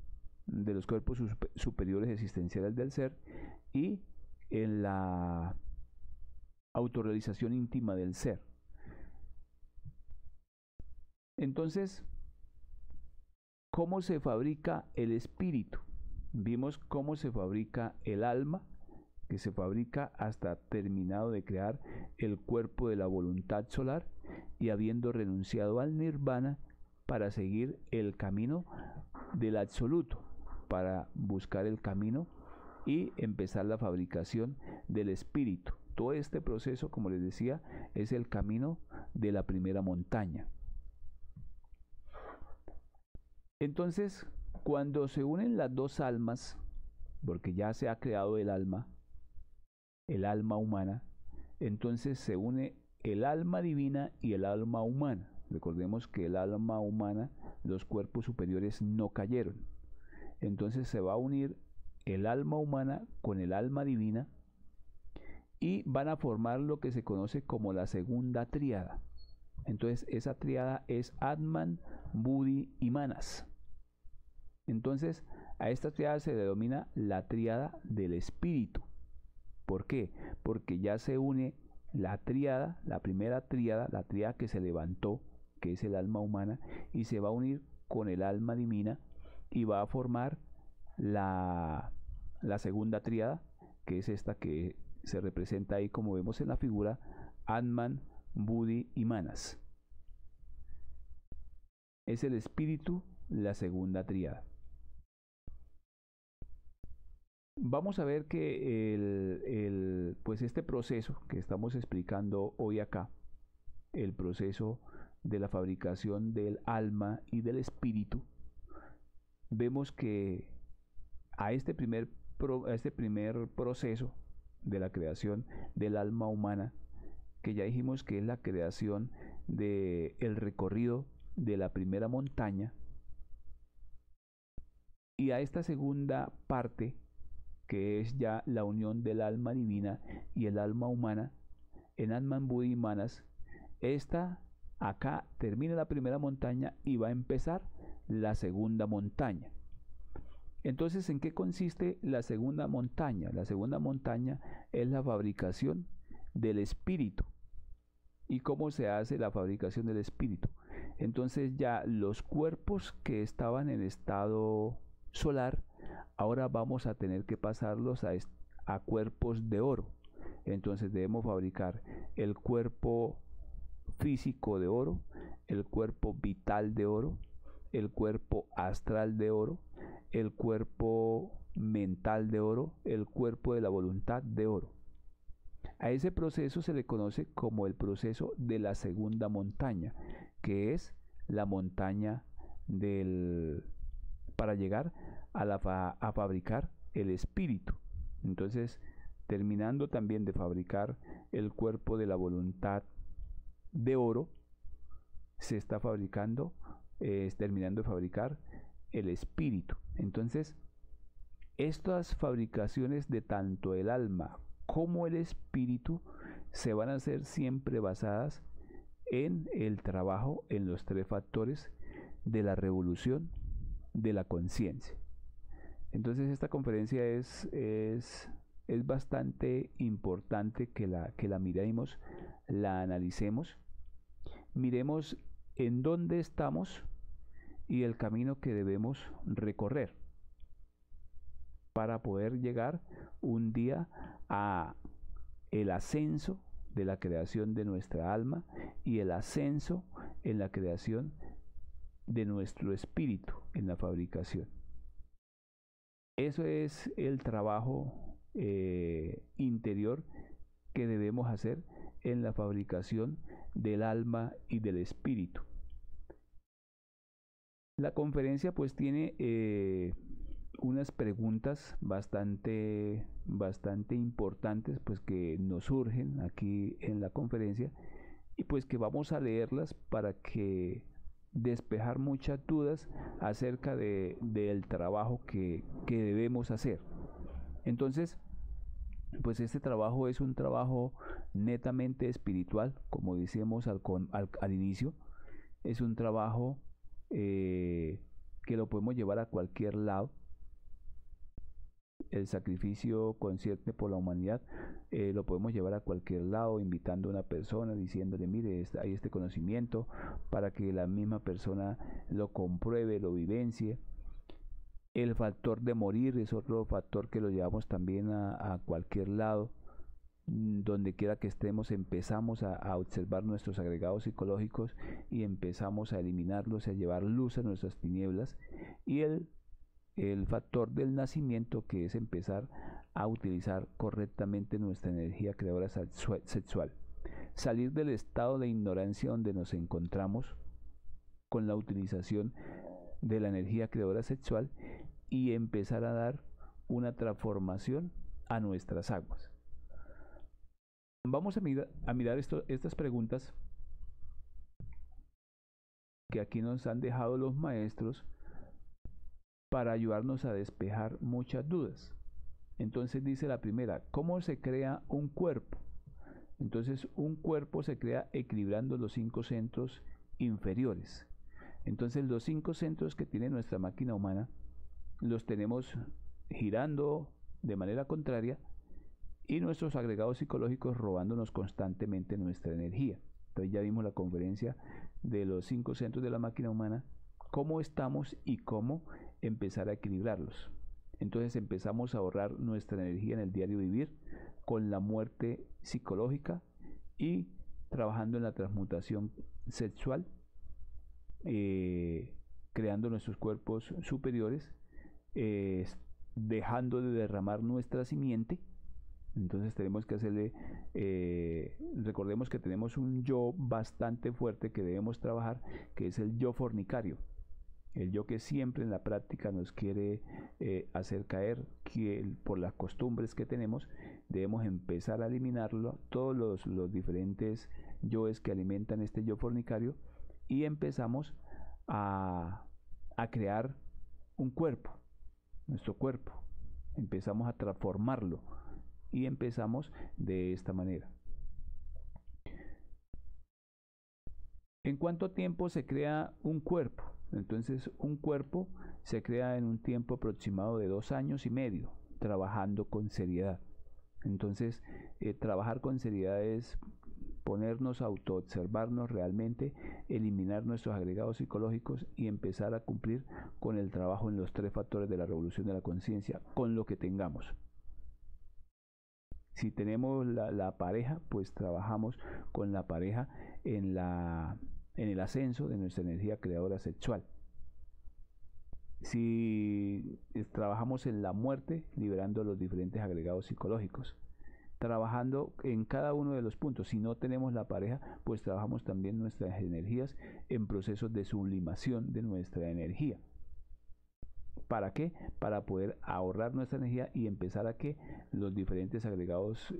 de los cuerpos superiores existenciales del ser y en la autorrealización íntima del ser. Entonces, ¿cómo se fabrica el espíritu? Vimos cómo se fabrica el alma, que se fabrica hasta terminado de crear el cuerpo de la voluntad solar y habiendo renunciado al nirvana para seguir el camino del absoluto, para buscar el camino y empezar la fabricación del espíritu. Todo este proceso, como les decía, es el camino de la primera montaña. Entonces, cuando se unen las dos almas, porque ya se ha creado el alma humana, entonces se une el alma divina y el alma humana. Recordemos que el alma humana, los cuerpos superiores no cayeron. Entonces se va a unir el alma humana con el alma divina y van a formar lo que se conoce como la segunda tríada. Entonces esa tríada es Atman, Buddhi y Manas. Entonces a esta tríada se denomina la tríada del espíritu. ¿Por qué? Porque ya se une la tríada, la primera tríada, la tríada que se levantó, que es el alma humana, y se va a unir con el alma divina y va a formar la segunda tríada, que es esta que se representa ahí como vemos en la figura, Atman, Buddhi y Manas. Es el espíritu, la segunda tríada. Vamos a ver que pues este proceso que estamos explicando hoy acá, el proceso de la fabricación del alma y del espíritu, vemos que a este primer proceso de la creación del alma humana, que ya dijimos que es la creación del recorrido de la primera montaña, y a esta segunda parte, que es ya la unión del alma divina y el alma humana, en Atman, Buddhi y Manas, acá termina la primera montaña y va a empezar la segunda montaña. Entonces, ¿en qué consiste la segunda montaña? La segunda montaña es la fabricación del espíritu. ¿Y cómo se hace la fabricación del espíritu? Entonces ya los cuerpos que estaban en estado solar, ahora vamos a tener que pasarlos a cuerpos de oro. Entonces debemos fabricar el cuerpo físico de oro, el cuerpo vital de oro, el cuerpo astral de oro, el cuerpo mental de oro, el cuerpo de la voluntad de oro. A ese proceso se le conoce como el proceso de la segunda montaña, que es la montaña para llegar a fabricar el espíritu. Entonces, terminando también de fabricar el cuerpo de la voluntad de oro, se está fabricando, terminando de fabricar el espíritu. Entonces, estas fabricaciones de tanto el alma como el espíritu se van a hacer siempre basadas en el trabajo en los tres factores de la revolución de la conciencia. Entonces esta conferencia es bastante importante que la miremos, la analicemos, miremos en dónde estamos y el camino que debemos recorrer para poder llegar un día a el ascenso de la creación de nuestra alma y el ascenso en la creación de nuestro espíritu, en la fabricación. Eso es el trabajo interior que debemos hacer en la fabricación del alma y del espíritu. La conferencia pues tiene unas preguntas bastante importantes pues que nos surgen aquí en la conferencia y pues que vamos a leerlas para que despejar muchas dudas acerca del trabajo que debemos hacer. Entonces, pues este trabajo es un trabajo netamente espiritual, como decíamos al inicio, es un trabajo que lo podemos llevar a cualquier lado. El sacrificio consciente por la humanidad lo podemos llevar a cualquier lado, invitando a una persona, diciéndole, mire, hay este conocimiento, para que la misma persona lo compruebe, lo vivencie. El factor de morir es otro factor que lo llevamos también a cualquier lado. Donde quiera que estemos, empezamos a observar nuestros agregados psicológicos y empezamos a eliminarlos, a llevar luz a nuestras tinieblas. Y el factor del nacimiento, que es empezar a utilizar correctamente nuestra energía creadora sexual. Salir del estado de ignorancia donde nos encontramos con la utilización de la energía creadora sexual y empezar a dar una transformación a nuestras aguas. Vamos a mirar estas preguntas que aquí nos han dejado los maestros para ayudarnos a despejar muchas dudas. Entonces dice la primera, ¿cómo se crea un cuerpo? Entonces un cuerpo se crea equilibrando los 5 centros inferiores. Entonces los 5 centros que tiene nuestra máquina humana los tenemos girando de manera contraria y nuestros agregados psicológicos robándonos constantemente nuestra energía. Entonces ya vimos la conferencia de los 5 centros de la máquina humana, cómo estamos y cómo empezar a equilibrarlos. Entonces empezamos a ahorrar nuestra energía en el diario vivir con la muerte psicológica y trabajando en la transmutación sexual, creando nuestros cuerpos superiores, dejando de derramar nuestra simiente. Entonces tenemos que hacerle, recordemos que tenemos un yo bastante fuerte que debemos trabajar, que es el yo fornicario. El yo que siempre en la práctica nos quiere hacer caer, que por las costumbres que tenemos, debemos empezar a eliminarlo, todos los diferentes yoes que alimentan este yo fornicario, y empezamos a crear un cuerpo, nuestro cuerpo. Empezamos a transformarlo y empezamos de esta manera. ¿En cuánto tiempo se crea un cuerpo? Entonces un cuerpo se crea en un tiempo aproximado de 2 años y medio, trabajando con seriedad. Entonces trabajar con seriedad es ponernos a autoobservarnos realmente, eliminar nuestros agregados psicológicos y empezar a cumplir con el trabajo en los 3 factores de la revolución de la conciencia, con lo que tengamos. Si tenemos la pareja, pues trabajamos con la pareja en el ascenso de nuestra energía creadora sexual. Si trabajamos en la muerte, liberando los diferentes agregados psicológicos, trabajando en cada uno de los puntos. Si no tenemos la pareja, pues trabajamos también nuestras energías en procesos de sublimación de nuestra energía, ¿Para qué? Para poder ahorrar nuestra energía y empezar a que los diferentes agregados,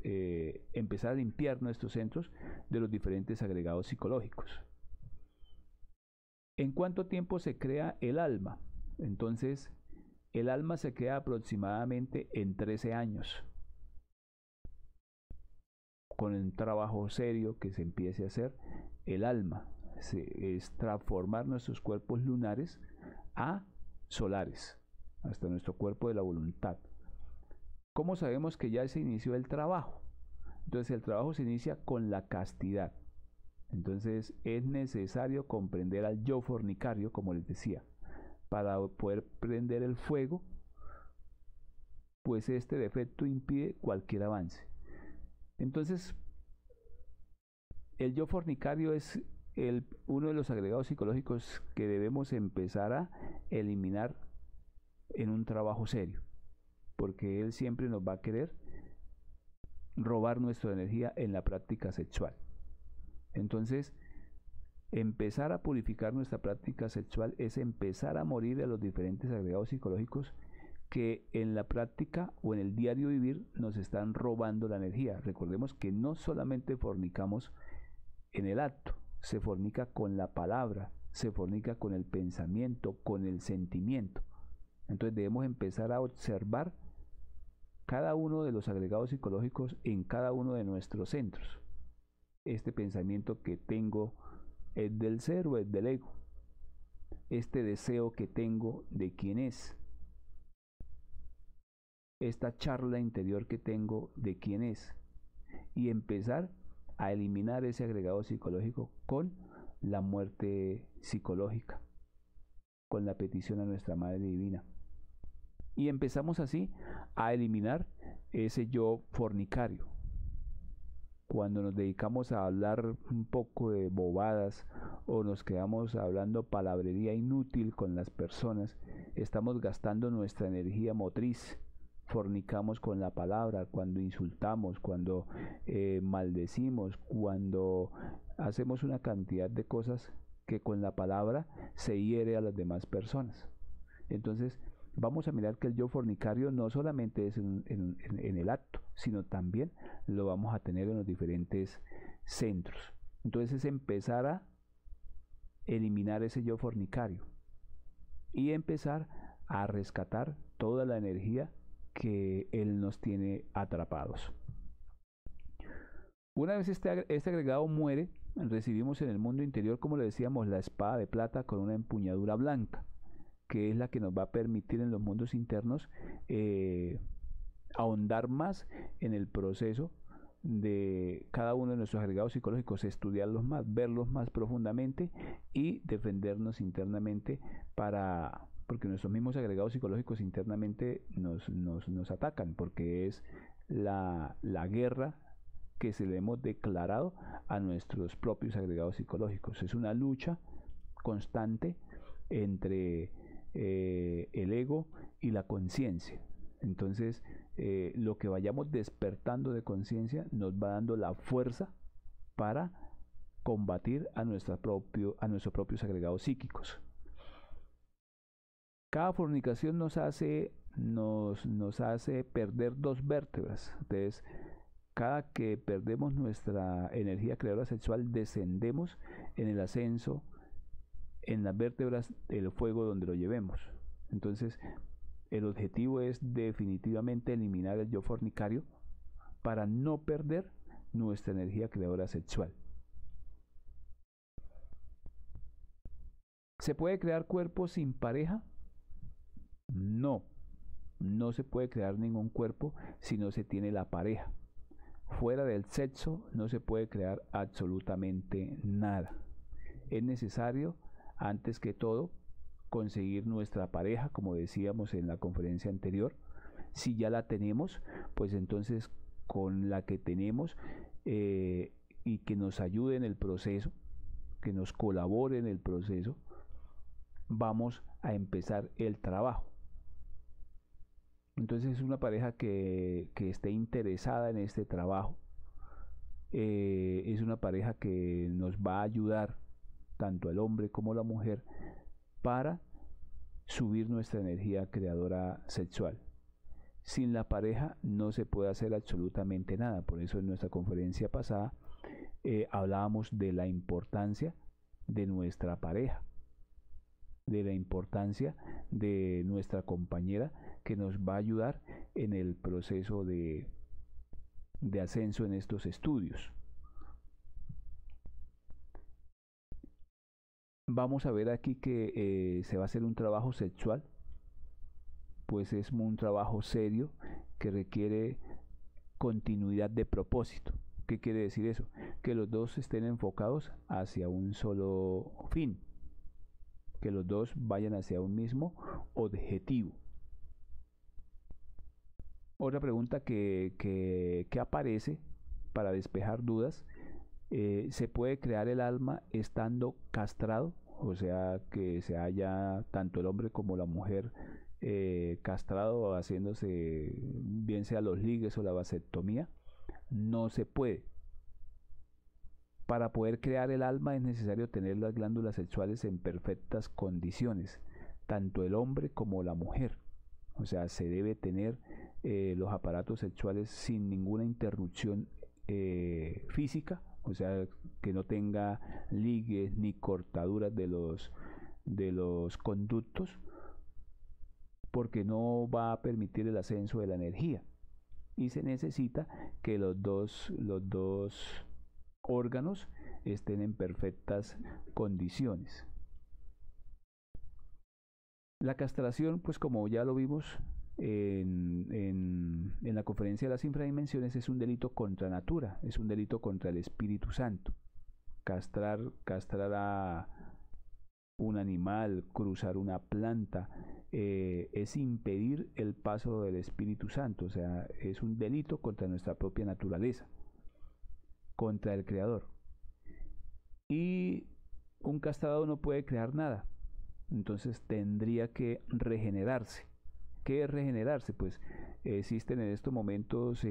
empezar a limpiar nuestros centros de los diferentes agregados psicológicos. ¿En cuánto tiempo se crea el alma? Entonces, el alma se crea aproximadamente en 13 años. Con un trabajo serio que se empiece a hacer, el alma es transformar nuestros cuerpos lunares a solares, hasta nuestro cuerpo de la voluntad. ¿Cómo sabemos que ya se inició el trabajo? Entonces el trabajo se inicia con la castidad. Entonces es necesario comprender al yo fornicario, como les decía, para poder prender el fuego, pues este defecto impide cualquier avance. Entonces, el yo fornicario es uno de los agregados psicológicos que debemos empezar a eliminar en un trabajo serio, porque él siempre nos va a querer robar nuestra energía en la práctica sexual. Entonces, empezar a purificar nuestra práctica sexual es empezar a morir a los diferentes agregados psicológicos que en la práctica o en el diario vivir nos están robando la energía. Recordemos que no solamente fornicamos en el acto, se fornica con la palabra, se fornica con el pensamiento, con el sentimiento. Entonces debemos empezar a observar cada uno de los agregados psicológicos en cada uno de nuestros centros. Este pensamiento que tengo es del ser o es del ego. Este deseo que tengo, ¿de quién es? Esta charla interior que tengo, ¿de quién es? Y empezar a eliminar ese agregado psicológico con la muerte psicológica, con la petición a nuestra Madre Divina. Y empezamos así a eliminar ese yo fornicario. Cuando nos dedicamos a hablar un poco de bobadas o nos quedamos hablando palabrería inútil con las personas, estamos gastando nuestra energía motriz. Fornicamos con la palabra, cuando insultamos, cuando maldecimos, cuando hacemos una cantidad de cosas que con la palabra se hiere a las demás personas. Entonces vamos a mirar que el yo fornicario no solamente es en el acto, sino también lo vamos a tener en los diferentes centros. Entonces es empezar a eliminar ese yo fornicario y empezar a rescatar toda la energía que él nos tiene atrapados. Una vez este agregado muere, recibimos en el mundo interior, como le decíamos, la espada de plata con una empuñadura blanca, que es la que nos va a permitir en los mundos internos ahondar más en el proceso de cada uno de nuestros agregados psicológicos, estudiarlos más, verlos más profundamente y defendernos internamente porque nuestros mismos agregados psicológicos internamente nos atacan, porque es la guerra que se le hemos declarado a nuestros propios agregados psicológicos. Es una lucha constante entre el ego y la conciencia. Entonces, lo que vayamos despertando de conciencia nos va dando la fuerza para combatir a nuestros propios agregados psíquicos. Cada fornicación nos hace perder 2 vértebras. Entonces, cada que perdemos nuestra energía creadora sexual, descendemos en el ascenso, en las vértebras del fuego donde lo llevemos. Entonces, el objetivo es definitivamente eliminar el yo fornicario para no perder nuestra energía creadora sexual. ¿Se puede crear cuerpo sin pareja? No, no se puede crear ningún cuerpo si no se tiene la pareja. Fuera del sexo no se puede crear absolutamente nada. Es necesario, antes que todo, conseguir nuestra pareja, como decíamos en la conferencia anterior. Si ya la tenemos, pues entonces con la que tenemos y que nos ayude en el proceso, que nos colabore en el proceso, vamos a empezar el trabajo. Entonces es una pareja que esté interesada en este trabajo. Es una pareja que nos va a ayudar, tanto el hombre como la mujer, para subir nuestra energía creadora sexual. Sin la pareja no se puede hacer absolutamente nada. Por eso en nuestra conferencia pasada hablábamos de la importancia de nuestra pareja, de la importancia de nuestra compañera que nos va a ayudar en el proceso de ascenso en estos estudios. Vamos a ver aquí que se va a hacer un trabajo sexual, pues es un trabajo serio que requiere continuidad de propósito. ¿Qué quiere decir eso? Que los dos estén enfocados hacia un solo fin, que los dos vayan hacia un mismo objetivo. Otra pregunta que aparece para despejar dudas: ¿se puede crear el alma estando castrado? O sea, que se haya tanto el hombre como la mujer castrado, haciéndose bien sea los ligues o la vasectomía. No se puede. Para poder crear el alma es necesario tener las glándulas sexuales en perfectas condiciones, tanto el hombre como la mujer. O sea, se debe tener los aparatos sexuales sin ninguna interrupción física, o sea, que no tenga ligues ni cortaduras de los conductos, porque no va a permitir el ascenso de la energía. Y se necesita que los dos órganos estén en perfectas condiciones. La castración, pues como ya lo vimos en la conferencia de las infradimensiones, es un delito contra natura, es un delito contra el Espíritu Santo. Castrar a un animal, cruzar una planta, es impedir el paso del Espíritu Santo, o sea, es un delito contra nuestra propia naturaleza, contra el Creador. Y un castrado no puede crear nada, entonces tendría que regenerarse. ¿Qué es regenerarse? Pues existen en estos momentos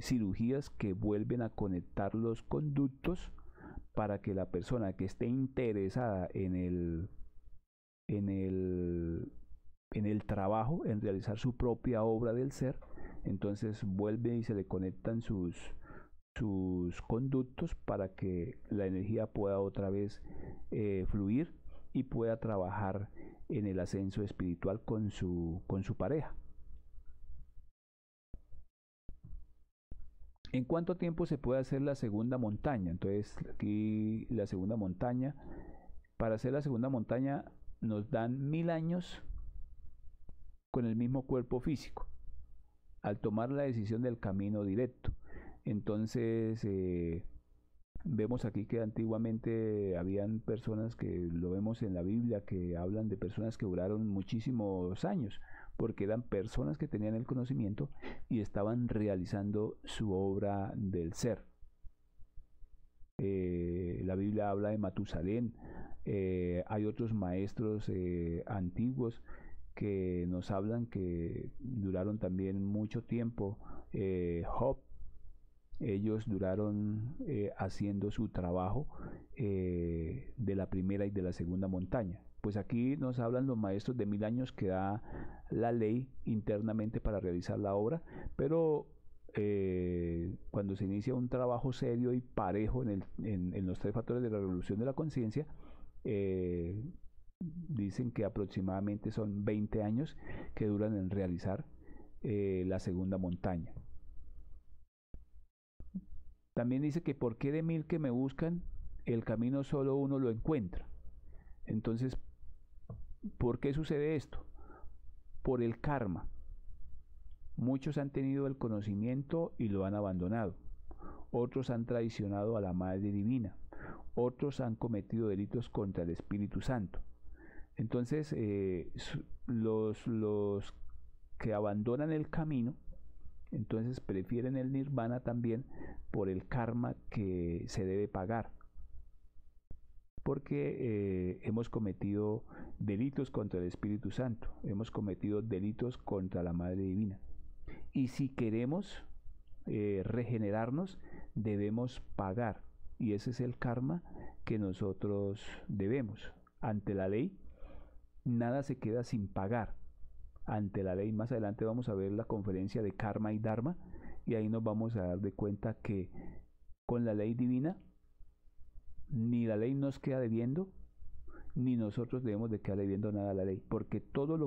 cirugías que vuelven a conectar los conductos para que la persona que esté interesada en el trabajo, en realizar su propia obra del ser, entonces vuelve y se le conectan sus conductos para que la energía pueda otra vez fluir y pueda trabajar en el ascenso espiritual con su pareja. ¿En cuánto tiempo se puede hacer la segunda montaña? Entonces aquí la segunda montaña, para hacer la segunda montaña nos dan 1000 años con el mismo cuerpo físico, al tomar la decisión del camino directo. Entonces vemos aquí que antiguamente habían personas, que lo vemos en la Biblia, que hablan de personas que duraron muchísimos años, porque eran personas que tenían el conocimiento y estaban realizando su obra del ser. La Biblia habla de Matusalén, hay otros maestros antiguos que nos hablan que duraron también mucho tiempo. Job, ellos duraron haciendo su trabajo de la primera y de la segunda montaña. Pues aquí nos hablan los maestros de 1000 años que da la ley internamente para realizar la obra, pero cuando se inicia un trabajo serio y parejo en los 3 factores de la revolución de la conciencia, dicen que aproximadamente son 20 años que duran en realizar la segunda montaña. También dice que por qué de 1000 que me buscan, el camino solo uno lo encuentra. Entonces, ¿por qué sucede esto? Por el karma. Muchos han tenido el conocimiento y lo han abandonado. Otros han traicionado a la Madre Divina. Otros han cometido delitos contra el Espíritu Santo. Entonces, los que abandonan el camino, entonces prefieren el nirvana también por el karma que se debe pagar, porque hemos cometido delitos contra el Espíritu Santo, hemos cometido delitos contra la Madre Divina, y si queremos regenerarnos debemos pagar, y ese es el karma que nosotros debemos ante la ley. nada se queda sin pagar ante la ley. Más adelante vamos a ver la conferencia de karma y dharma y ahí nos vamos a dar de cuenta que con la ley divina ni la ley nos queda debiendo ni nosotros debemos de quedar debiendo nada a la ley, porque todo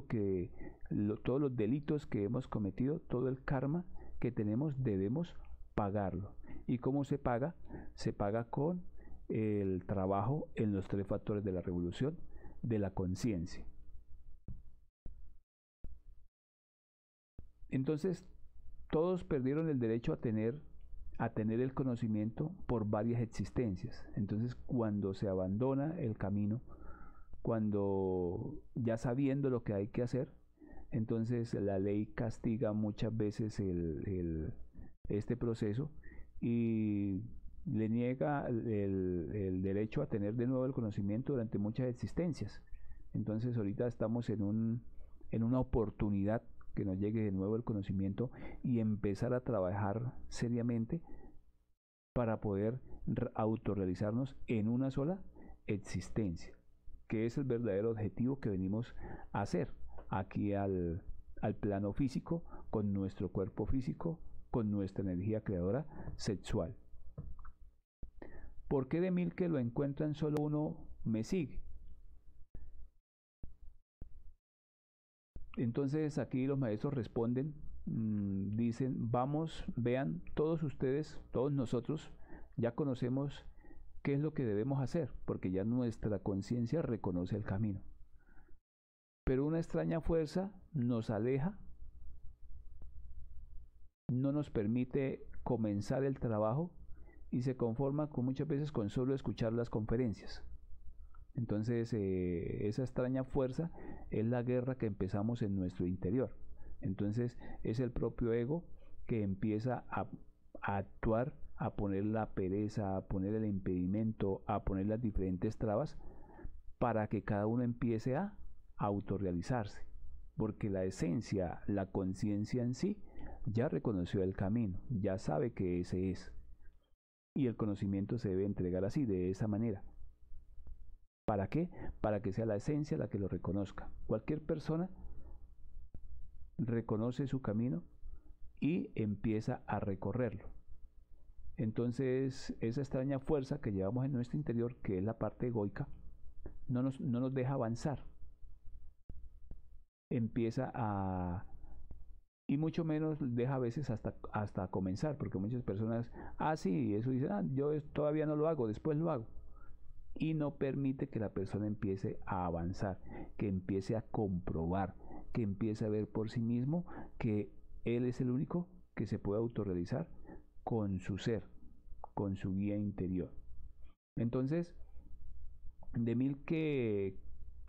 todos los delitos que hemos cometido, todo el karma que tenemos debemos pagarlo. ¿Y cómo se paga? Se paga con el trabajo en los tres factores de la revolución de la conciencia. Entonces, todos perdieron el derecho a tener el conocimiento por varias existencias. Entonces, cuando se abandona el camino, cuando ya sabiendo lo que hay que hacer, entonces la ley castiga muchas veces este proceso y le niega el derecho a tener de nuevo el conocimiento durante muchas existencias. Entonces ahorita estamos en una oportunidad que nos llegue de nuevo el conocimiento y empezar a trabajar seriamente para poder autorrealizarnos en una sola existencia, que es el verdadero objetivo que venimos a hacer aquí al plano físico, con nuestro cuerpo físico, con nuestra energía creadora sexual. ¿Por qué de 1000 que lo encuentran solo uno me sigue? Entonces aquí los maestros responden, dicen, vamos, vean, todos ustedes, todos nosotros, ya conocemos qué es lo que debemos hacer, porque ya nuestra conciencia reconoce el camino. Pero una extraña fuerza nos aleja, no nos permite comenzar el trabajo y se conforma muchas veces con solo escuchar las conferencias. Entonces esa extraña fuerza es la guerra que empezamos en nuestro interior. Entonces es el propio ego que empieza a actuar, a poner la pereza, a poner el impedimento, a poner las diferentes trabas para que cada uno empiece a autorrealizarse. Porque la esencia, la conciencia en sí, ya reconoció el camino, ya sabe que ese es. Y el conocimiento se debe entregar así, de esa manera. ¿Para qué? Para que sea la esencia la que lo reconozca. Cualquier persona reconoce su camino y empieza a recorrerlo. Entonces, esa extraña fuerza que llevamos en nuestro interior, que es la parte egoica, no nos deja avanzar. Empieza a... y mucho menos deja a veces hasta comenzar, porque muchas personas, sí, eso dicen, yo todavía no lo hago, después lo hago. Y no permite que la persona empiece a avanzar, que empiece a comprobar, que empiece a ver por sí mismo que él es el único que se puede autorrealizar con su ser, con su guía interior. Entonces, de 1000 que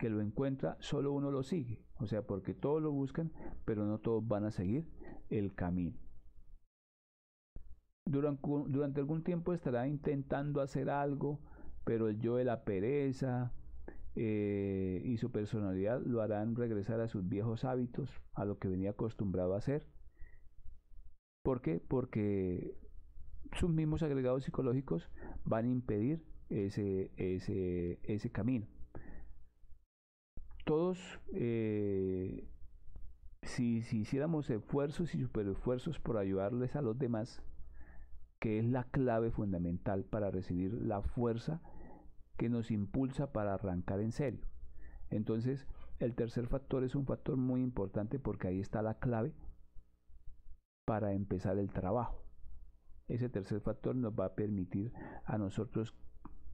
lo encuentra, solo uno lo sigue. O sea, porque todos lo buscan, pero no todos van a seguir el camino. Durante algún tiempo estará intentando hacer algo, pero el yo de la pereza y su personalidad lo harán regresar a sus viejos hábitos, a lo que venía acostumbrado a hacer. ¿Por qué? Porque sus mismos agregados psicológicos van a impedir ese camino. Todos, si hiciéramos esfuerzos y superesfuerzos por ayudarles a los demás, que es la clave fundamental para recibir la fuerza que nos impulsa para arrancar en serio. Entonces, el tercer factor es un factor muy importante porque ahí está la clave para empezar el trabajo. Ese tercer factor nos va a permitir a nosotros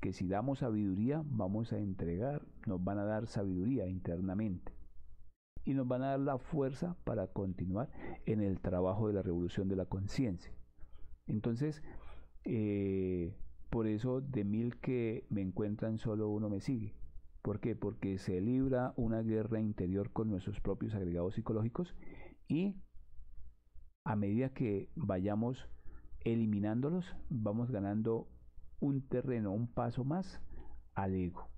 que si damos sabiduría, vamos a entregar, nos van a dar sabiduría internamente y nos van a dar la fuerza para continuar en el trabajo de la revolución de la conciencia. Entonces, por eso de 1000 que me encuentran, solo uno me sigue. ¿Por qué? Porque se libra una guerra interior con nuestros propios agregados psicológicos y a medida que vayamos eliminándolos, vamos ganando un terreno, un paso más al ego.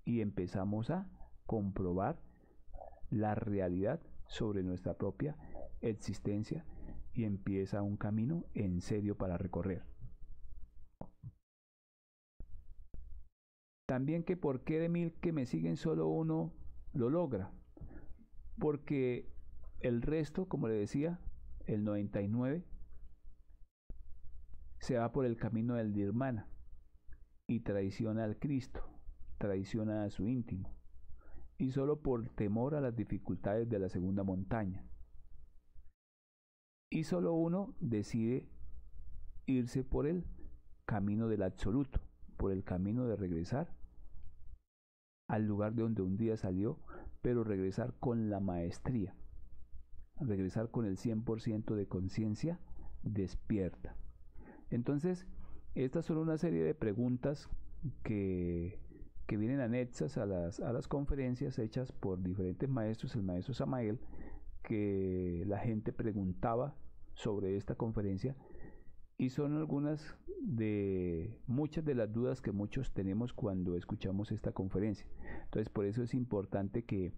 Y empezamos a comprobar la realidad sobre nuestra propia existencia y empieza un camino en serio para recorrer. También que por qué de 1000 que me siguen solo uno lo logra, porque el resto, como le decía, el 99 se va por el camino del nirvana y traiciona al Cristo, traiciona a su íntimo, y solo por temor a las dificultades de la segunda montaña. Y solo uno decide irse por el camino del absoluto, por el camino de regresar al lugar de donde un día salió, pero regresar con la maestría, regresar con el 100% de conciencia despierta. Entonces, estas son una serie de preguntas que vienen anexas a las conferencias hechas por diferentes maestros, el maestro Samael, que la gente preguntaba sobre esta conferencia, y son algunas de muchas de las dudas que muchos tenemos cuando escuchamos esta conferencia. Entonces, por eso es importante que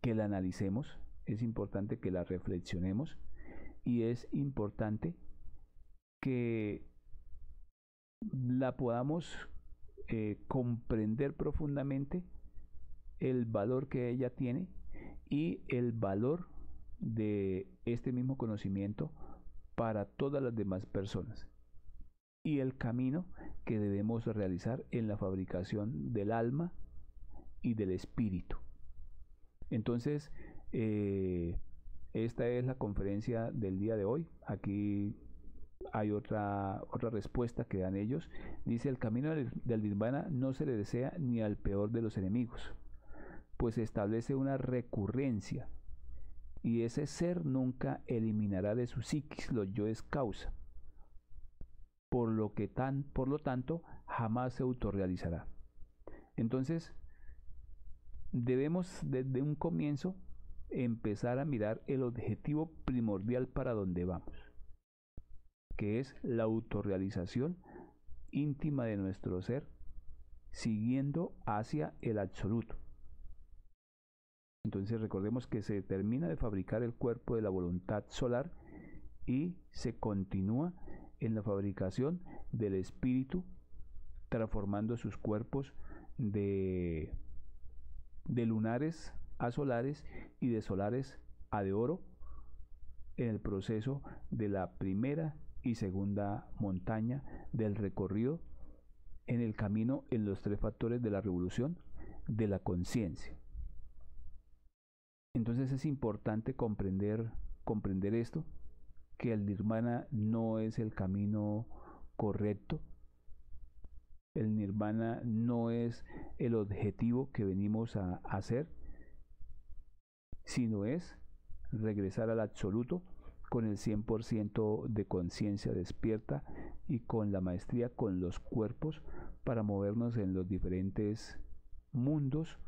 la analicemos, es importante que la reflexionemos, y es importante que la podamos comprender profundamente, el valor que ella tiene y el valor de este mismo conocimiento para todas las demás personas, y el camino que debemos realizar en la fabricación del alma y del espíritu. Entonces, esta es la conferencia del día de hoy. Aquí hay otra respuesta que dan ellos. Dice: el camino del nirvana no se le desea ni al peor de los enemigos, pues establece una recurrencia, y ese ser nunca eliminará de su psiquis los yoes causa, por lo tanto jamás se autorrealizará. Entonces, debemos desde un comienzo empezar a mirar el objetivo primordial para donde vamos, que es la autorrealización íntima de nuestro ser, siguiendo hacia el absoluto. Entonces, recordemos que se termina de fabricar el cuerpo de la voluntad solar y se continúa en la fabricación del espíritu, transformando sus cuerpos de lunares a solares y de solares a de oro, en el proceso de la primera y segunda montaña del recorrido en el camino en los tres factores de la revolución de la conciencia. Entonces es importante comprender esto, que el nirvana no es el camino correcto, el nirvana no es el objetivo que venimos a hacer, sino es regresar al absoluto con el 100% de conciencia despierta y con la maestría con los cuerpos para movernos en los diferentes mundos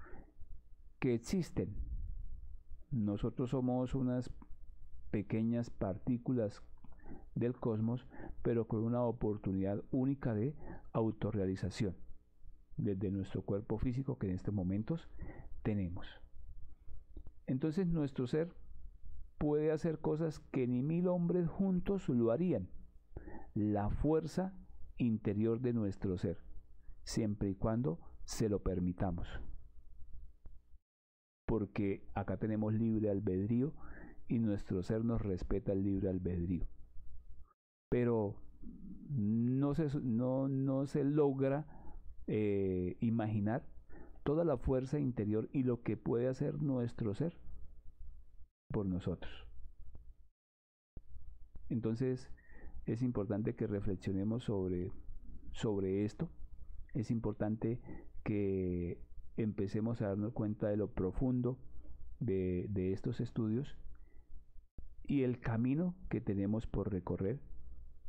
que existen. Nosotros somos unas pequeñas partículas del cosmos, pero con una oportunidad única de autorrealización desde nuestro cuerpo físico que en estos momentos tenemos. Entonces nuestro ser puede hacer cosas que ni 1000 hombres juntos lo harían. La fuerza interior de nuestro ser, siempre y cuando se lo permitamos. Porque acá tenemos libre albedrío y nuestro ser nos respeta el libre albedrío. Pero no se logra imaginar toda la fuerza interior y lo que puede hacer nuestro ser por nosotros. Entonces es importante que reflexionemos sobre esto. Es importante que empecemos a darnos cuenta de lo profundo de estos estudios y el camino que tenemos por recorrer,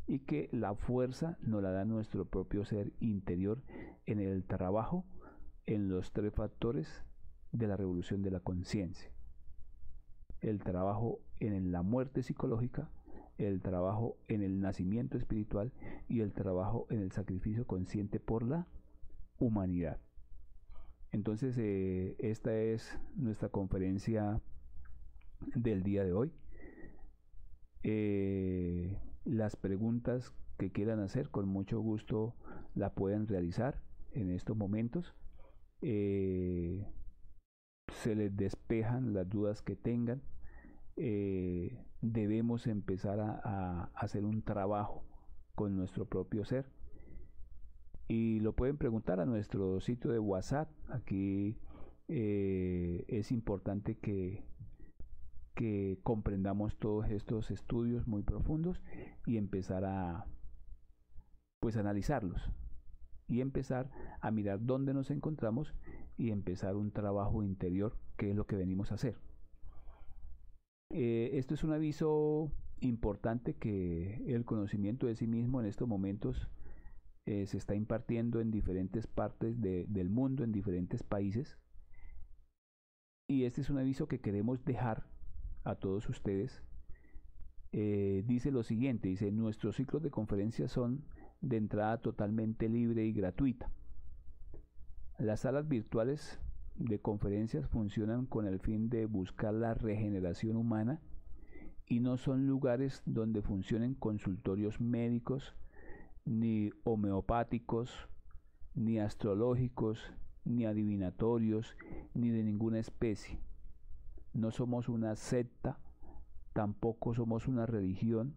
y que la fuerza nos la da nuestro propio ser interior en el trabajo en los tres factores de la revolución de la conciencia: el trabajo en la muerte psicológica, el trabajo en el nacimiento espiritual y el trabajo en el sacrificio consciente por la humanidad. Entonces, esta es nuestra conferencia del día de hoy. Las preguntas que quieran hacer, con mucho gusto la pueden realizar en estos momentos. se les despejan las dudas que tengan, debemos empezar a hacer un trabajo con nuestro propio ser. Y lo pueden preguntar a nuestro sitio de WhatsApp. Aquí es importante que comprendamos todos estos estudios muy profundos y empezar a pues analizarlos y empezar a mirar dónde nos encontramos y empezar un trabajo interior, que es lo que venimos a hacer. Esto es un aviso importante, que el conocimiento de sí mismo en estos momentos se está impartiendo en diferentes partes del mundo, en diferentes países, y este es un aviso que queremos dejar a todos ustedes. Dice lo siguiente, dice: nuestros ciclos de conferencias son de entrada totalmente libre y gratuita. Las salas virtuales de conferencias funcionan con el fin de buscar la regeneración humana y no son lugares donde funcionen consultorios médicos, ni homeopáticos, ni astrológicos, ni adivinatorios, ni de ninguna especie. No somos una secta, tampoco somos una religión.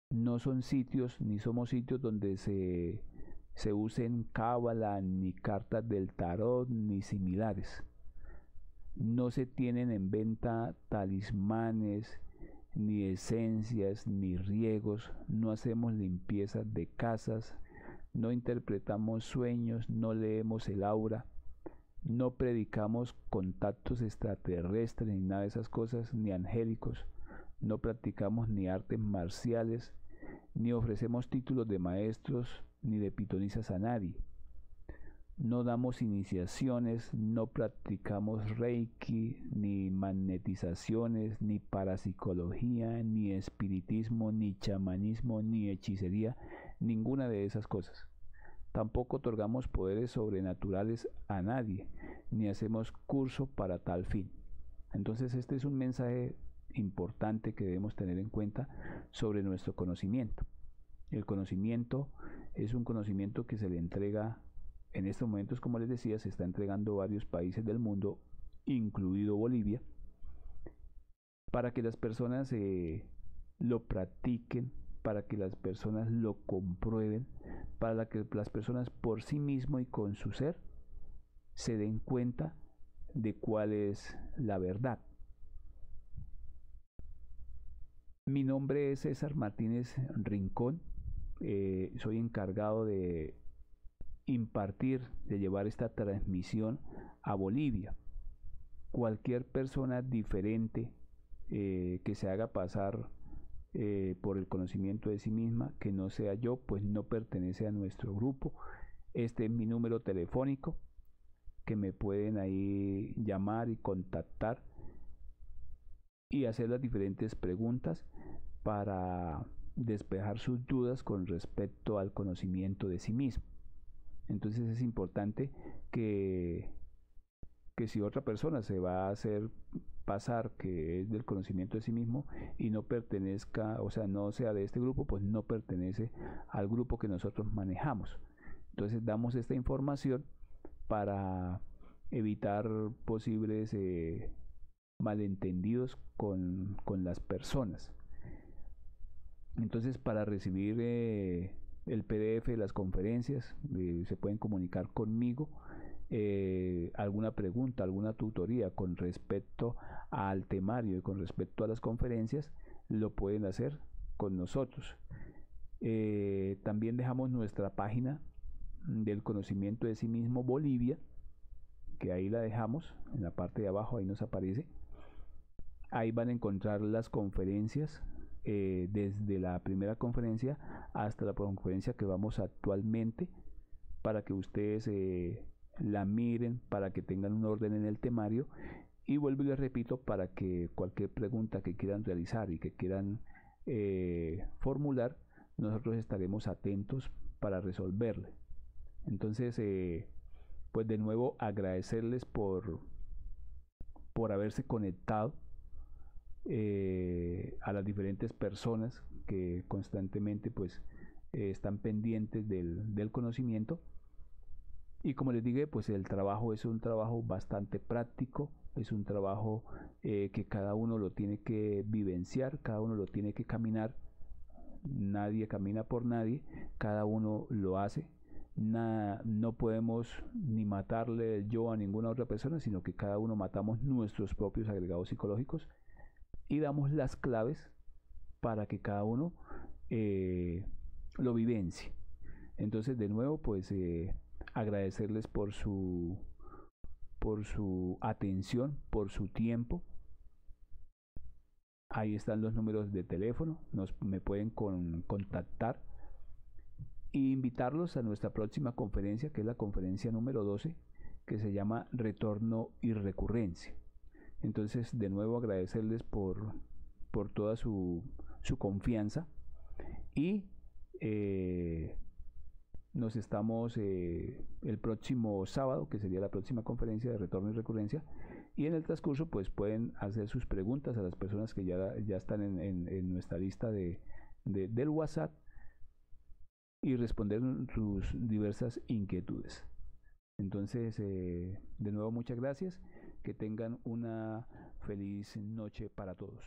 No son sitios, ni somos sitios donde se usen cábala, ni cartas del tarot, ni similares. No se tienen en venta talismanes, ni esencias, ni riegos. No hacemos limpiezas de casas, no interpretamos sueños, no leemos el aura, no predicamos contactos extraterrestres, ni nada de esas cosas, ni angélicos. No practicamos ni artes marciales, ni ofrecemos títulos de maestros, ni de pitonizas a nadie. No damos iniciaciones, no practicamos reiki, ni magnetizaciones, ni parapsicología, ni espiritismo, ni chamanismo, ni hechicería, ninguna de esas cosas. Tampoco otorgamos poderes sobrenaturales a nadie, ni hacemos curso para tal fin. Entonces este es un mensaje importante que debemos tener en cuenta sobre nuestro conocimiento. El conocimiento es un conocimiento que se le entrega en estos momentos, como les decía, se está entregando a varios países del mundo, incluido Bolivia, para que las personas lo practiquen, para que las personas lo comprueben, para que las personas por sí mismos y con su ser se den cuenta de cuál es la verdad. Mi nombre es César Martínez Rincón. Soy encargado de impartir, de llevar esta transmisión a Bolivia. Cualquier persona diferente que se haga pasar por el conocimiento de sí misma, que no sea yo, pues no pertenece a nuestro grupo. Este es mi número telefónico, que me pueden ahí llamar y contactar y hacer las diferentes preguntas para despejar sus dudas con respecto al conocimiento de sí mismo. Entonces es importante que si otra persona se va a hacer pasar que es del conocimiento de sí mismo y no pertenezca, o sea, no sea de este grupo, pues no pertenece al grupo que nosotros manejamos. Entonces damos esta información para evitar posibles malentendidos con las personas. Entonces, para recibir el PDF de las conferencias, se pueden comunicar conmigo. Alguna pregunta, alguna tutoría con respecto al temario y con respecto a las conferencias, lo pueden hacer con nosotros. También dejamos nuestra página del conocimiento de sí mismo Bolivia, que ahí la dejamos en la parte de abajo, ahí nos aparece. Ahí van a encontrar las conferencias, desde la primera conferencia hasta la conferencia que vamos actualmente, para que ustedes la miren, para que tengan un orden en el temario, y vuelvo y les repito, para que cualquier pregunta que quieran realizar y que quieran formular, nosotros estaremos atentos para resolverle. Entonces, pues de nuevo agradecerles por haberse conectado, a las diferentes personas que constantemente pues están pendientes del conocimiento. Y como les dije, pues el trabajo es un trabajo bastante práctico, es un trabajo que cada uno lo tiene que vivenciar, cada uno lo tiene que caminar, nadie camina por nadie, cada uno lo hace. No podemos ni matarle el yo a ninguna otra persona, sino que cada uno matamos nuestros propios agregados psicológicos y damos las claves para que cada uno lo vivencie. Entonces, de nuevo, pues agradecerles por su atención, por su tiempo. Ahí están los números de teléfono, me pueden contactar e invitarlos a nuestra próxima conferencia, que es la conferencia número 12, que se llama Retorno y Recurrencia. Entonces, de nuevo agradecerles por toda su confianza y nos estamos el próximo sábado, que sería la próxima conferencia de Retorno y Recurrencia, y en el transcurso pues pueden hacer sus preguntas a las personas que ya están en nuestra lista del WhatsApp y responder sus diversas inquietudes. Entonces, de nuevo muchas gracias, que tengan una feliz noche para todos.